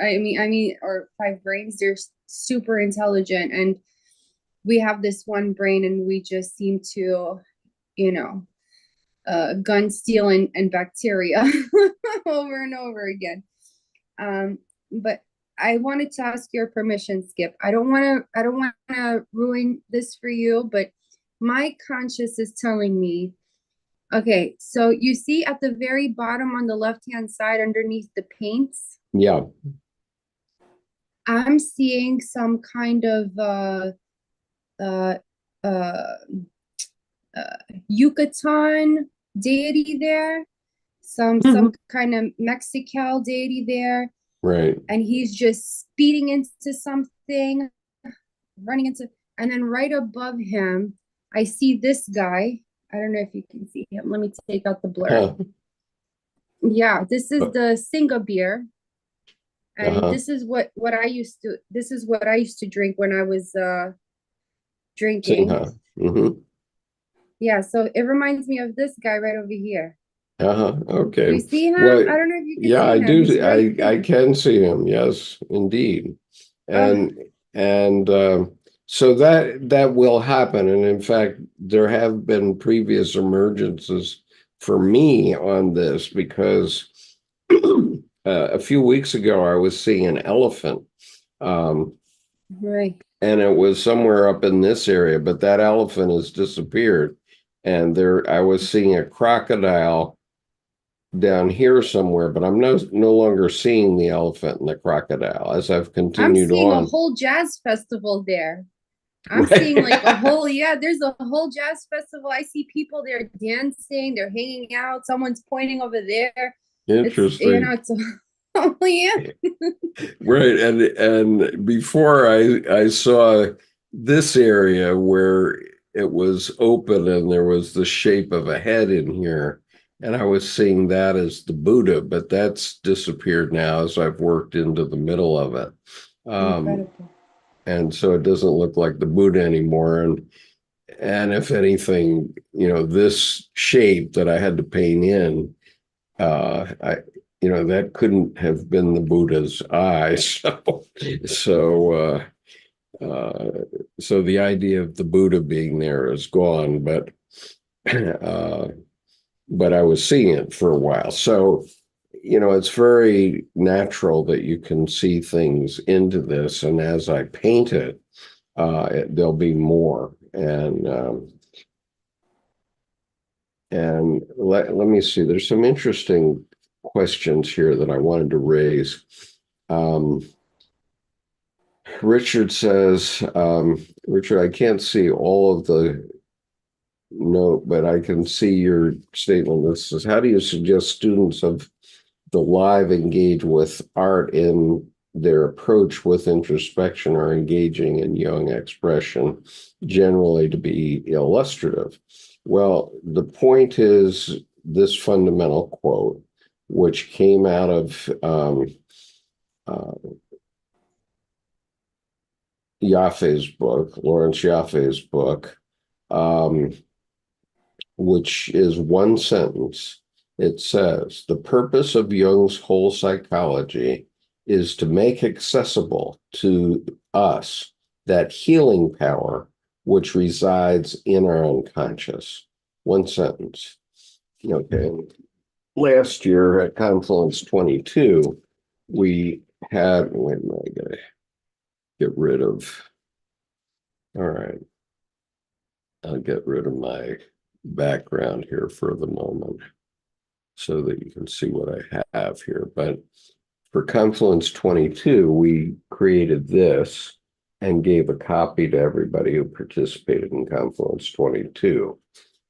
I mean, or 5 brains. They're super intelligent, and we have this one brain, and we just seem to, gun steal and bacteria over and over again. But I wanted to ask your permission, Skip. I don't want to ruin this for you, but my conscious is telling me, okay, so you see at the very bottom on the left-hand side underneath the paints? Yeah. I'm seeing some kind of Yucatan deity there, some kind of Mexical deity there. Right. And he's just speeding into something, running into, and then right above him, I see this guy. I don't know if you can see him. Let me take out the blur. Yeah, this is the Singa beer. And this is what I used to drink when I was drinking. Mm-hmm. Yeah, so it reminds me of this guy right over here. Okay. Do you see him? Well, I don't know if you can yeah, see I him. do. He's right I there. can see him. Yes, indeed. And so that will happen. And in fact, there have been previous emergences for me on this, because a few weeks ago I was seeing an elephant. Right. And it was somewhere up in this area, but that elephant has disappeared. And I was seeing a crocodile down here somewhere, but I'm no longer seeing the elephant and the crocodile as I've I'm continued seeing a on. whole jazz festival there. I'm Right. seeing like a whole, yeah, there's a whole jazz festival. I see people there dancing, they're hanging out, someone's pointing over there. Interesting. It's oh yeah. Right. And before I saw this area where it was open and there was the shape of a head in here, and I was seeing that as the Buddha, but that's disappeared now as I've worked into the middle of it. Incredible. And so it doesn't look like the Buddha anymore. And if anything, this shape that I had to paint in, I that couldn't have been the Buddha's eye. So so the idea of the Buddha being there is gone, uh, but I was seeing it for a while. So it's very natural that you can see things into this, and as I paint it, there'll be more. And let me see. There's some interesting questions here that I wanted to raise. Richard says, Richard, I can't see all of the note, but I can see your statement. This is, how do you suggest students of the live engage with art in their approach with introspection or engaging in Jung expression, generally to be illustrative? Well, the point is this fundamental quote, which came out of Yaffe's book, Lawrence Yaffe's book, which is one sentence. It says, the purpose of Jung's whole psychology is to make accessible to us that healing power which resides in our unconscious. One sentence. Okay. Last year at Confluence 22, we had, wait a minute, I gotta get rid of, all right. I'll get rid of my background here for the moment so that you can see what I have here. But for Confluence 22, we created this and gave a copy to everybody who participated in Confluence 22.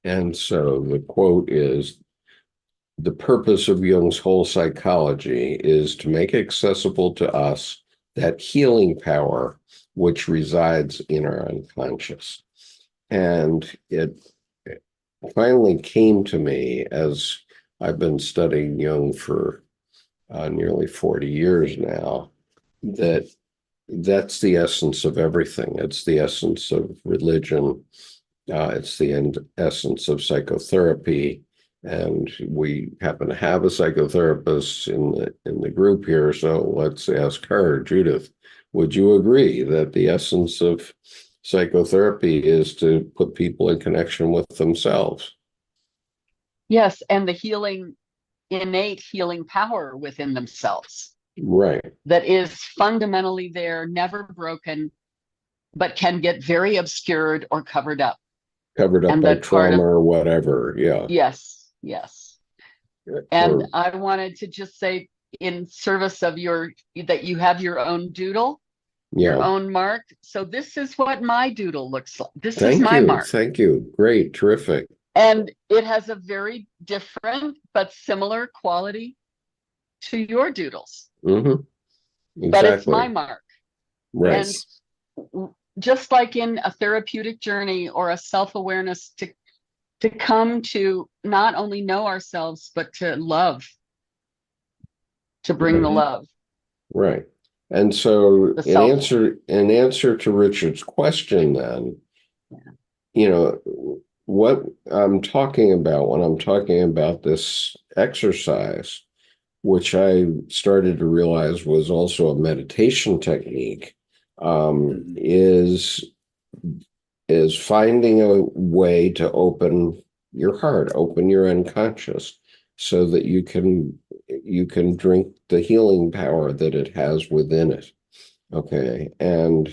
And so the quote is, the purpose of Jung's whole psychology is to make accessible to us that healing power which resides in our unconscious. And it finally came to me, as I've been studying Jung for nearly 40 years now, that that's the essence of everything. It's the essence of religion. It's the essence of psychotherapy. And we happen to have a psychotherapist in the group here. So let's ask her, Judith, would you agree that the essence of psychotherapy is to put people in connection with themselves? Yes, and the innate healing power within themselves. Right. That is fundamentally there, never broken, but can get very obscured or covered up. Covered up by trauma or whatever. Yeah. Yes, yes. And I wanted to just say, in service of that you have your own doodle, your own mark. So this is what my doodle looks like. This is my mark. Thank you. Great. Terrific. And it has a very different but similar quality to your doodles. Mm-hmm. Exactly. But it's my mark. Right. And just like in a therapeutic journey or a self-awareness, to come to not only know ourselves, but to love, to bring the love. Right. And so in answer to Richard's question then, what I'm talking about when I'm talking about this exercise, which I started to realize was also a meditation technique, is finding a way to open your heart, open your unconscious, so that you can drink the healing power that it has within it. Okay. And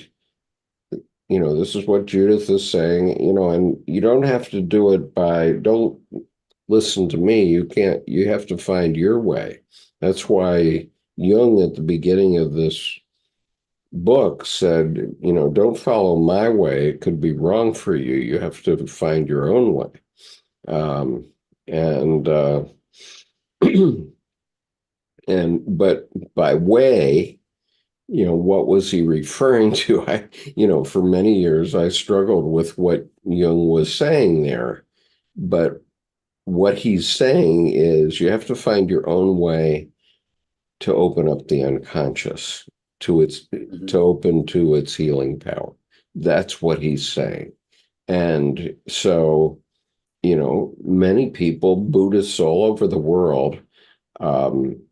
this is what Judith is saying, and you don't have to do it don't listen to me. You have to find your way. That's why Jung at the beginning of this book said, don't follow my way. It could be wrong for you. You have to find your own way. And but by way, what was he referring to? For many years, I struggled with what Jung was saying there. But what he's saying is you have to find your own way to open up the unconscious, to open to its healing power. That's what he's saying. And so, many people, Buddhists all over the world,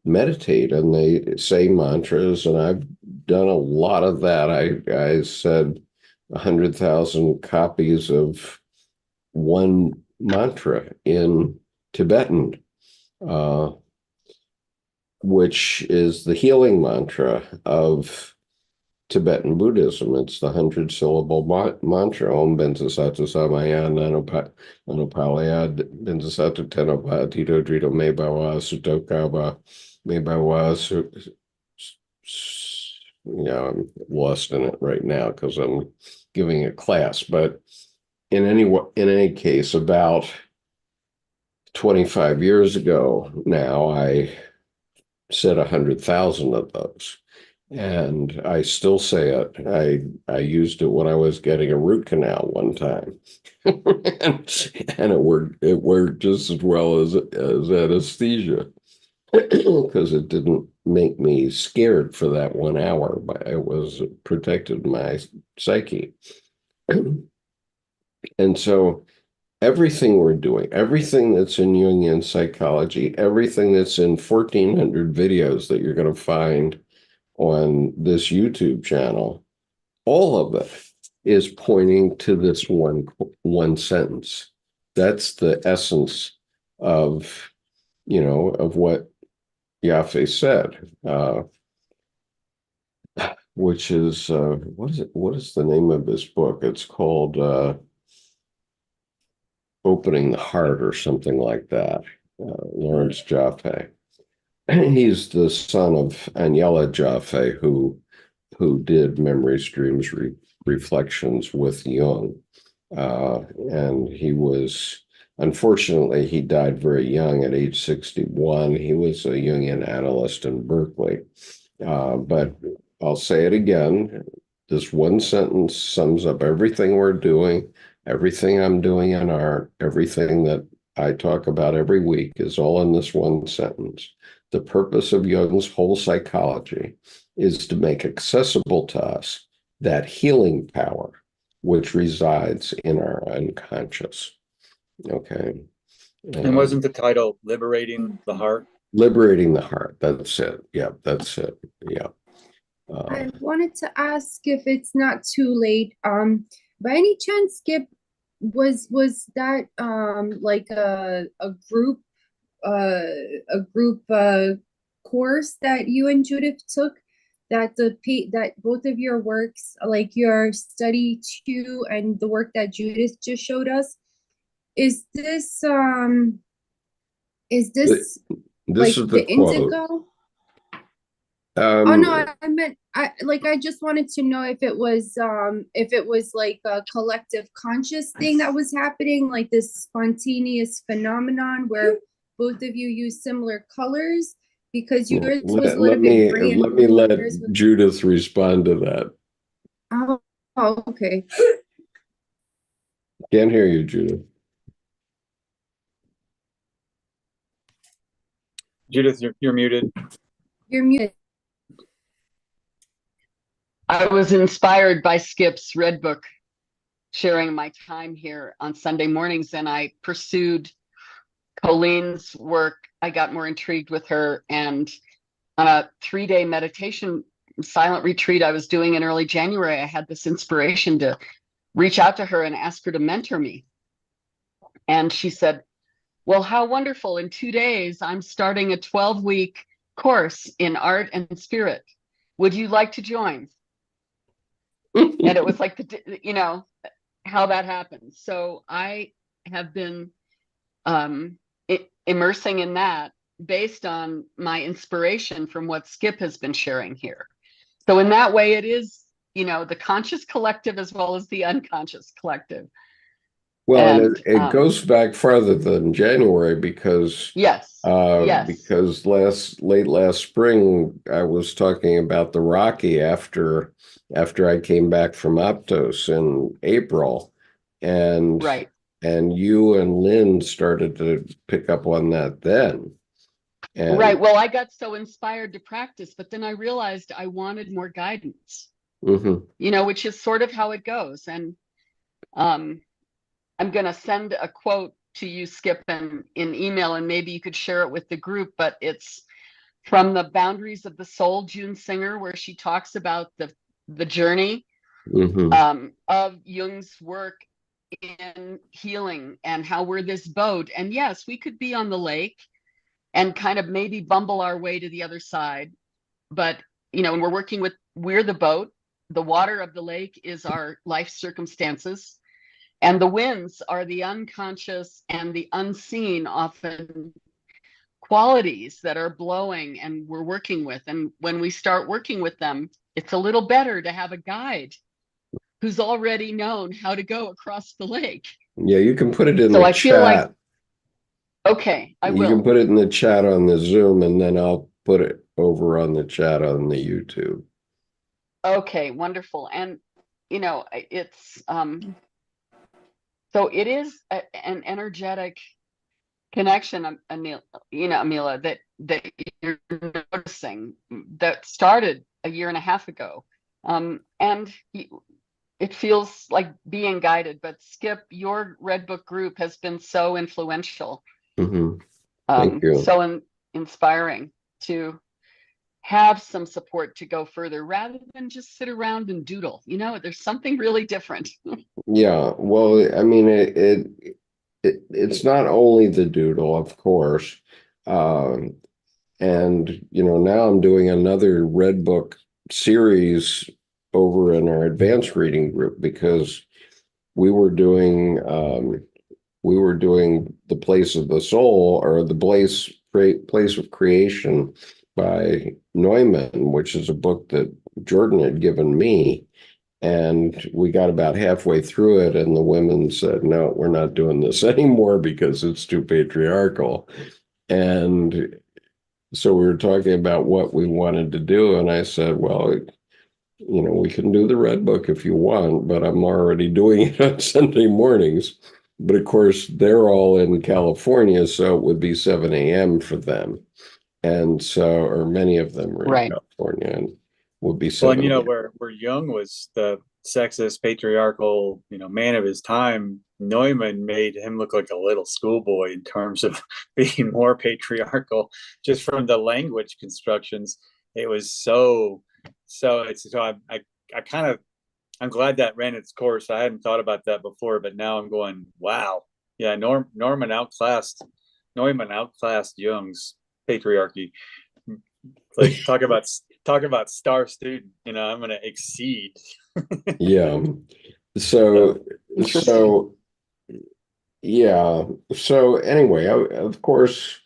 meditate and they say mantras, and I've done a lot of that. I said 100,000 copies of one mantra in Tibetan, which is the healing mantra of Tibetan Buddhism. It's the 100-syllable mantra. Om Benzasatu Samaya Nanopalaya Benzasatu Tenopa Tito Drito Mebawa Sutokaba Mebawa. I'm lost in it right now because I'm giving a class. But in any case, about 25 years ago now, I said 100,000 of those. And I still say it. I used it when I was getting a root canal one time, and it worked just as well as anesthesia, because it didn't make me scared for that 1 hour, but it was protected my psyche. And so everything we're doing, everything that's in Jungian psychology, everything that's in 1,400 videos that you're going to find on this YouTube channel, all of it is pointing to this one sentence. That's the essence of, of what Yaffe said, which is, what is the name of this book? It's called Opening the Heart or something like that. Lawrence Jaffe. He's the son of Agnella Jaffe, who did Memories, Dreams, Reflections with Jung. And he was, unfortunately, he died very young at age 61. He was a Jungian analyst in Berkeley. But I'll say it again, this one sentence sums up everything we're doing, everything I'm doing in art, everything that I talk about every week is all in this one sentence. The purpose of Jung's whole psychology is to make accessible to us that healing power which resides in our unconscious. Okay. And wasn't the title Liberating the Heart? Liberating the Heart. That's it. Yeah, that's it. Yeah. I wanted to ask, if it's not too late, by any chance, Skip, was that like a group course that you and Judith took, that that both of your works, like your study 2 and the work that Judith just showed us, is this like is the indigo? Oh no, I meant I just wanted to know if it was like a collective conscious thing that was happening, like this spontaneous phenomenon where both of you use similar colors, because yours was a little bit gray. Let me let Judith respond to that. Oh, okay. Can't hear you, Judith. Judith, you're muted. You're muted. I was inspired by Skip's Red Book, sharing my time here on Sunday mornings, and I pursued Colleen's work. I got more intrigued with her, and on a 3-day meditation silent retreat I was doing in early January, I had this inspiration to reach out to her and ask her to mentor me. And she said, well, how wonderful. In 2 days, I'm starting a 12-week course in art and spirit. Would you like to join? And it was like, how that happened. So I have been immersing in that based on my inspiration from what Skip has been sharing here. So in that way, it is, the conscious collective as well as the unconscious collective. Well, and it goes back farther than January because yes, because late last spring I was talking about the Rocky after I came back from Aptos in April, and right. and you and Lynn started to pick up on that then. And right. Well, I got so inspired to practice, but then I realized I wanted more guidance. Which is sort of how it goes. And I'm going to send a quote to you, Skip, in email, and maybe you could share it with the group, but it's from The Boundaries of the Soul, June Singer, where she talks about the journey of Jung's work in healing and how we're this boat. And yes, we could be on the lake and kind of maybe bumble our way to the other side. But, and we're the boat. The water of the lake is our life circumstances, and the winds are the unconscious and the unseen, often qualities that are blowing and we're working with. And when we start working with them, it's a little better to have a guide who's already known how to go across the lake. Yeah, you can put it in the chat. Feel like, okay, I will. You can put it in the chat on the Zoom, and then I'll put it over on the chat on the YouTube. Okay, wonderful. And, it's, so it is an energetic connection, Amila, that you're noticing that started a year and a half ago. And it feels like being guided, but Skip, your Red Book group has been so influential. Thank you. So inspiring to have some support to go further rather than just sit around and doodle. There's something really different. Yeah, well, I mean, it's not only the doodle, of course. And, now I'm doing another Red Book series over in our advanced reading group because we were doing The Place of the Soul, or the Place of Creation by Neumann, which is a book that Jordan had given me. And we got about halfway through it, and the women said, no, we're not doing this anymore because it's too patriarchal. And so we were talking about what we wanted to do. And I said, well, we can do the Red Book if you want, but I'm already doing it on Sunday mornings. But of course, they're all in California, so it would be 7 a.m. for them. And so, or many of them are in California, and would be 7 a.m. Well, where Jung was the sexist, patriarchal, man of his time, Neumann made him look like a little schoolboy in terms of being more patriarchal, just from the language constructions. It was I'm glad that ran its course. I hadn't thought about that before, but now I'm going, wow. Yeah, Neumann outclassed Jung's patriarchy. Like, talk about star student. I'm going to exceed. Yeah. So anyway, of course,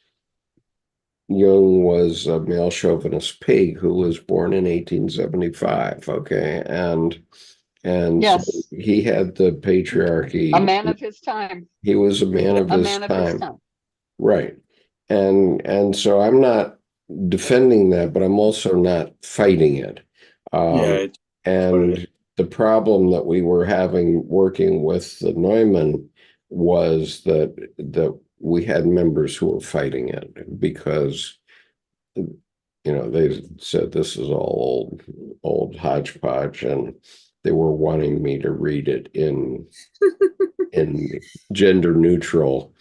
Jung was a male chauvinist pig who was born in 1875. Okay, and yes. So he had the patriarchy. A man of his time. He was a man of his time. Right. And so I'm not defending that, but I'm also not fighting it. And the problem that we were having working with the Neumann was that we had members who were fighting it because, they said this is all old hodgepodge, and they were wanting me to read it in gender neutral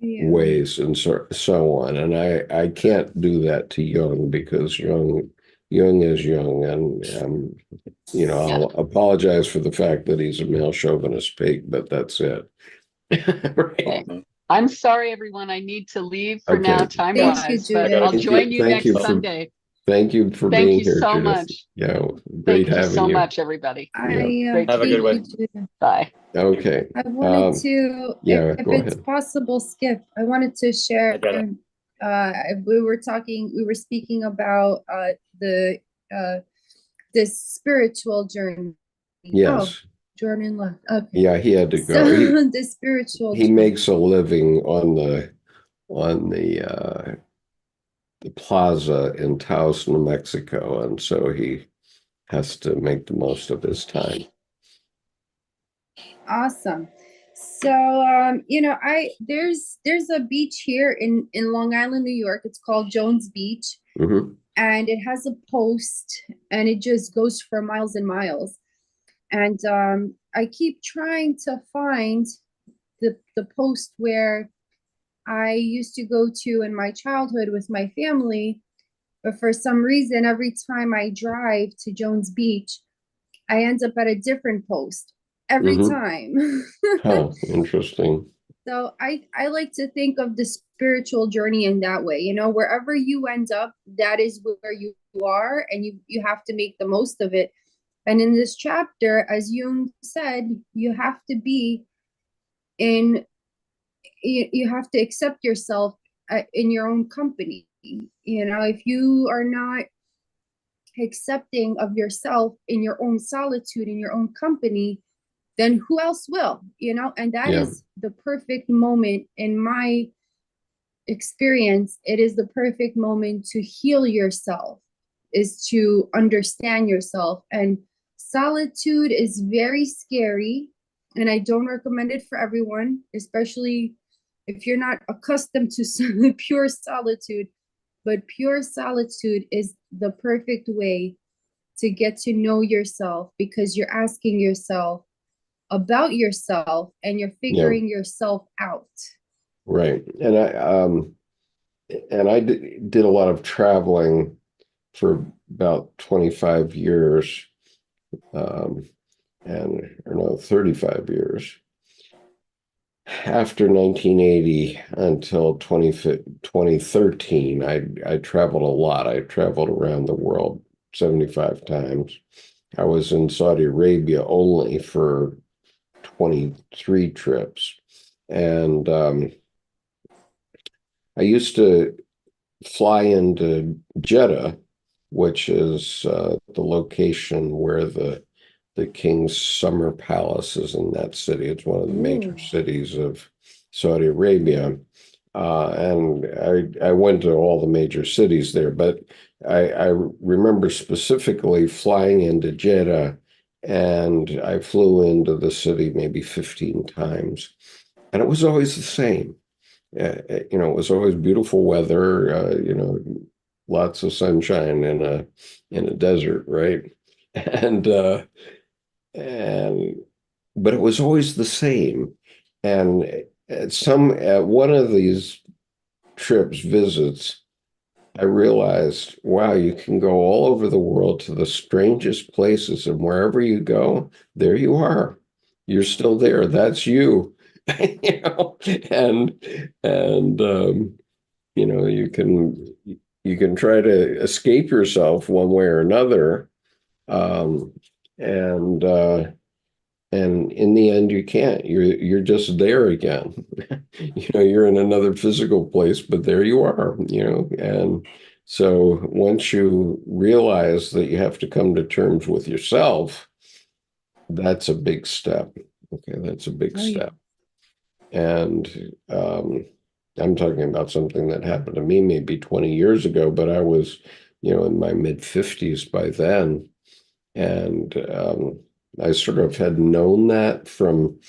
ways and so on. And I can't do that to Jung because Jung is Jung, and I'll apologize for the fact that he's a male chauvinist pig, but that's it. Right. I'm sorry, everyone. I need to leave for now, time-wise, but I'll join you next Sunday. Thank you for Thank being you here, so Judith. much. Yeah, great Thank you having so you. much, everybody. Yeah. Have a good one. thank you, Judah. Bye. Okay. I wanted to, Yeah, if go it's ahead. possible, Skip, I wanted to share, I got it. we were speaking about the this spiritual journey. Oh, Yes. Jordan left. Okay. Yeah, he had to So go. the spiritual He journey. makes a living on the plaza in Taos, New Mexico, and so he has to make the most of his time. Awesome. So there's a beach here in Long Island, New York. It's called Jones Beach, Hmm. and it has a post, and it just goes for miles and miles. And I keep trying to find the post where I used to go to in my childhood with my family, but for some reason, every time I drive to Jones Beach, I end up at a different post every Hmm. time. Huh, interesting. So I like to think of the spiritual journey in that way. You know, wherever you end up, that is where you are, and you have to make the most of it. And in this chapter, as Jung said, you have to be in, you have to accept yourself in your own company. You know, if you are not accepting of yourself in your own solitude, in your own company, then who else will? You know, and that Yeah. is the perfect moment in my experience. It is the perfect moment to heal yourself, is to understand yourself. And solitude is very scary, and I don't recommend it for everyone, especially if you're not accustomed to pure solitude. But pure solitude is the perfect way to get to know yourself, because you're asking yourself about yourself and you're Yeah, figuring yourself out. right. And I did a lot of traveling for about 25 years, or no, 35 years. After 1980 until 2013, I traveled a lot. I traveled around the world 75 times. I was in Saudi Arabia only for 23 trips. And I used to fly into Jeddah, which is the location where the king's summer palace is in that city. It's one of the major cities of Saudi Arabia. And I went to all the major cities there, but I remember specifically flying into Jeddah, and I flew into the city maybe 15 times. And it was always the same. It was always beautiful weather, lots of sunshine in a desert, right? And and but it was always the same. And at one of these visits, I realized, wow, you can go all over the world to the strangest places, and wherever you go, there you are. You're still there. That's you. you know, and you can try to escape yourself one way or another, um, and and in the end you can't. You're just there again. You're in another physical place, but there you are. And so once you realize that you have to come to terms with yourself, that's a big step. Okay, that's a big step. And I'm talking about something that happened to me maybe 20 years ago, but I was, in my mid 50s by then. And I sort of had known that from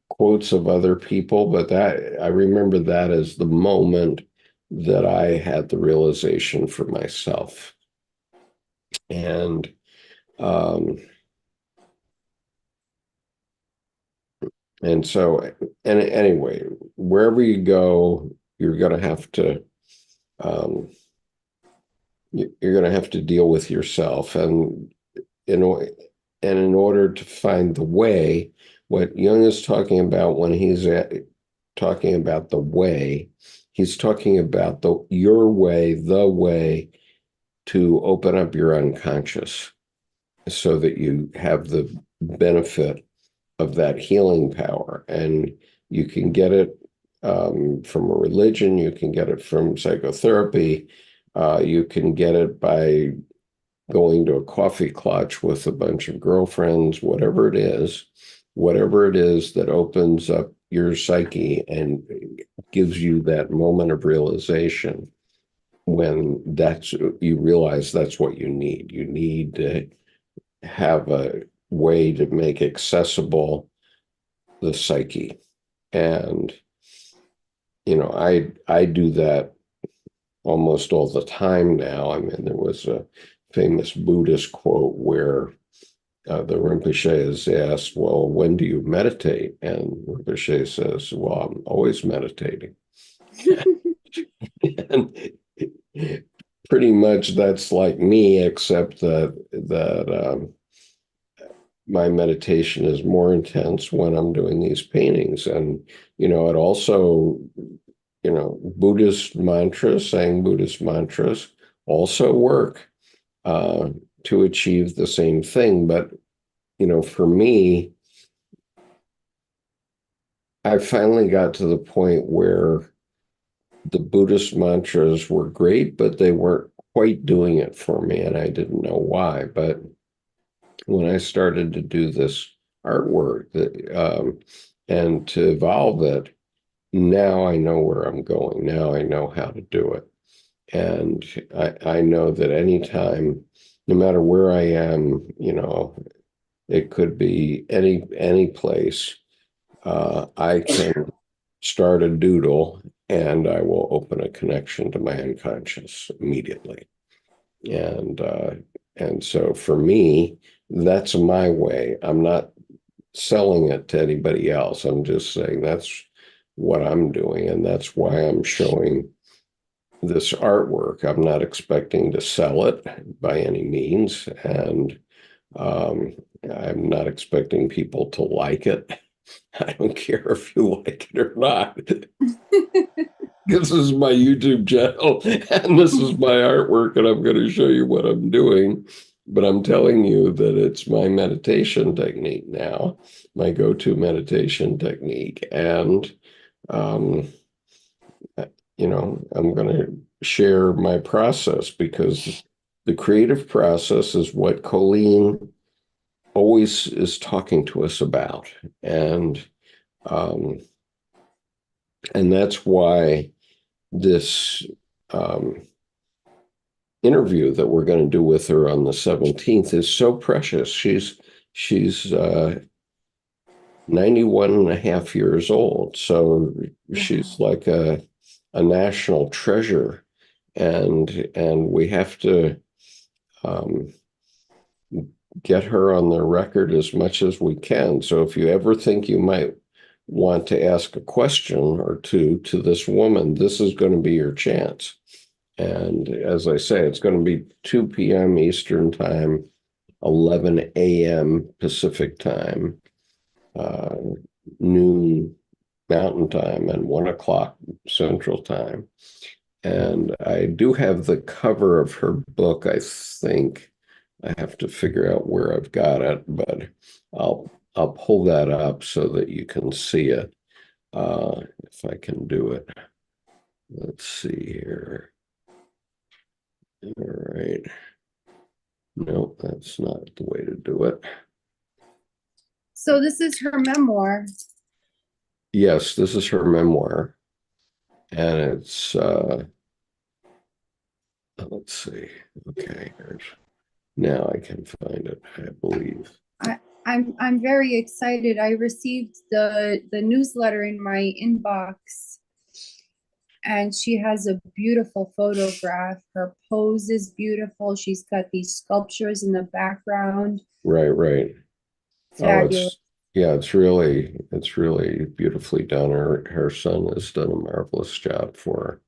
quotes of other people, but I remember that as the moment that I had the realization for myself. And um, and so, and anyway, wherever you go, you're going to have to um, you're going to have to deal with yourself, in in order to find the way, what Jung is talking about when he's talking about the way, he's talking about your way, the way to open up your unconscious so that you have the benefit of that healing power. And you can get it from a religion, you can get it from psychotherapy, you can get it by going to a coffee clutch with a bunch of girlfriends, whatever it is that opens up your psyche and gives you that moment of realization when you realize that's what you need. You need to have a way to make accessible the psyche. And, I do that almost all the time now. I mean, there was a famous Buddhist quote where the Rinpoche is asked, well, when do you meditate? And Rinpoche says, well, I'm always meditating. And pretty much that's like me, except that my meditation is more intense when I'm doing these paintings. And, it also, saying Buddhist mantras also work to achieve the same thing. But, for me, I finally got to the point where the Buddhist mantras were great, but they weren't quite doing it for me, and I didn't know why. But when I started to do this artwork and to evolve it, now I know where I'm going. Now I know how to do it. And I know that anytime, no matter where I am, it could be any place, I can start a doodle and I will open a connection to my unconscious immediately. And so for me, that's my way. I'm not selling it to anybody else. I'm just saying that's what I'm doing, and that's why I'm showing this artwork. I'm not expecting to sell it by any means, and I'm not expecting people to like it. I don't care if you like it or not. This is my YouTube channel, and this is my artwork, and I'm going to show you what I'm doing. But I'm telling you that it's my meditation technique now, my go-to meditation technique. And, I'm going to share my process, because the creative process is what Colleen always is talking to us about. And that's why this interview that we're going to do with her on the 17th is so precious. She's 91 and a half years old. So she's like a national treasure. And we have to get her on the record as much as we can. So if you ever think you might want to ask a question or two to this woman, this is going to be your chance. And as I say, it's going to be 2 p.m. Eastern Time, 11 a.m. Pacific Time, noon Mountain Time, and 1 o'clock Central Time. And I do have the cover of her book, I think. I have to figure out where I've got it, but I'll pull that up so that you can see it, if I can do it. Let's see here. All right. No, that's not the way to do it. So this is her memoir. Yes, this is her memoir. And it's, let's see. Okay, now I can find it, I believe. I'm very excited. I received the newsletter in my inbox, and she has a beautiful photograph. Her pose is beautiful. She's got these sculptures in the background. Right. Fabulous. It's really beautifully done. Her son has done a marvelous job for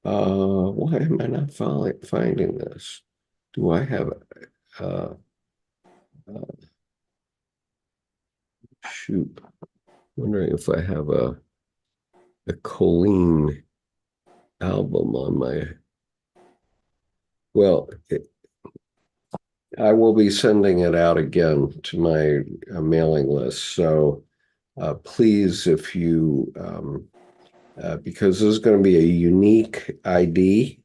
her. Why am I not finding this? Do I have shoot? Wondering if I have a Colleen album on my Well, I will be sending it out again to my mailing list. So please, if you, because this is going to be a unique ID,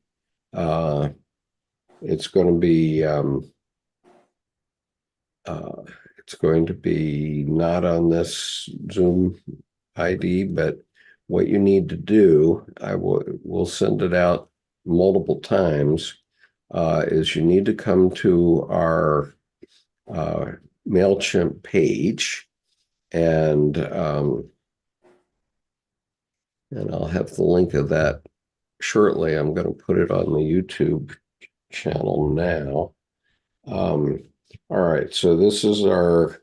it's going to be not on this Zoom ID, but what you need to do, we'll send it out multiple times, is you need to come to our MailChimp page, and I'll have the link of that shortly. I'm going to put it on the YouTube channel now. All right, so this is our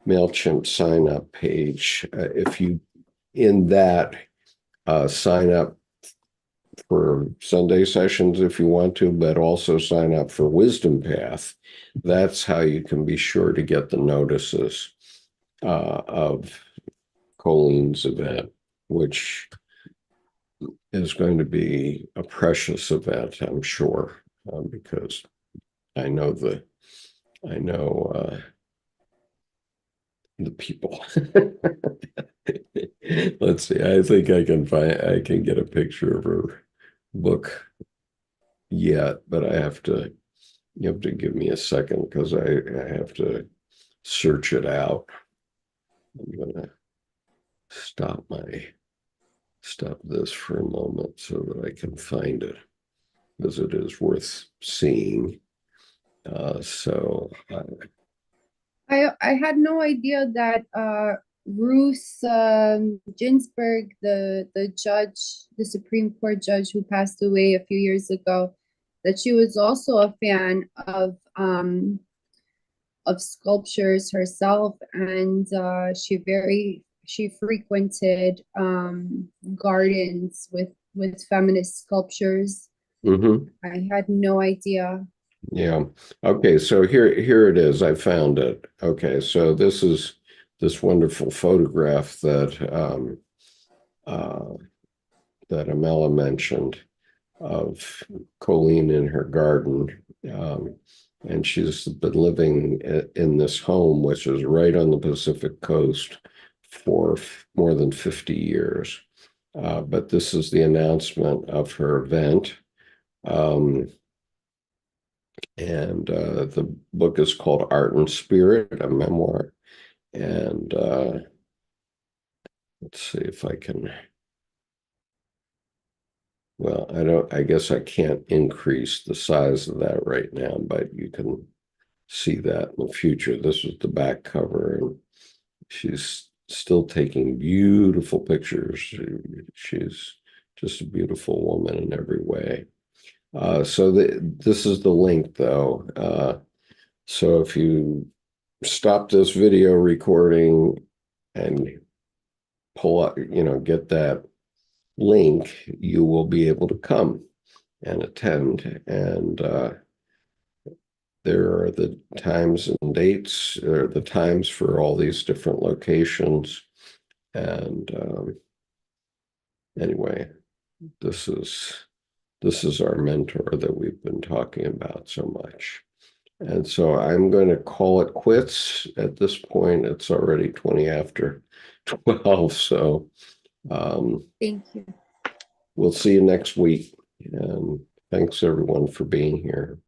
MailChimp sign up page. If you in that sign up for Sunday sessions if you want to, but also sign up for Wisdom Path. That's how you can be sure to get the notices of Colleen's event, which is going to be a precious event, I'm sure, because I know the people. Let's see. I think I can get a picture of her book yet, but you have to give me a second because I have to search it out. I'm gonna stop this for a moment so that I can find it, because it is worth seeing. I had no idea that Ruth Ginsburg, the judge, the Supreme Court judge who passed away a few years ago, that she was also a fan of sculptures herself, and she frequented gardens with feminist sculptures. Mm-hmm. I had no idea. Yeah. Okay. So here it is. I found it. Okay. So this is this wonderful photograph that that Amela mentioned of Colleen in her garden. And she's been living in this home, which is right on the Pacific coast, for more than 50 years. But this is the announcement of her event. And the book is called Art and Spirit, a memoir. And let's see if I can. Well, I guess I can't increase the size of that right now, but you can see that in the future. This is the back cover, and she's still taking beautiful pictures. She's just a beautiful woman in every way. So this is the link, though. So if you stop this video recording and pull up, get that link, you will be able to come and attend. And there are the times and dates, or the times for all these different locations. And anyway, this is our mentor that we've been talking about so much. And so I'm going to call it quits at this point. It's already 20 after 12. So Thank you. we'll see you next week. And thanks everyone for being here.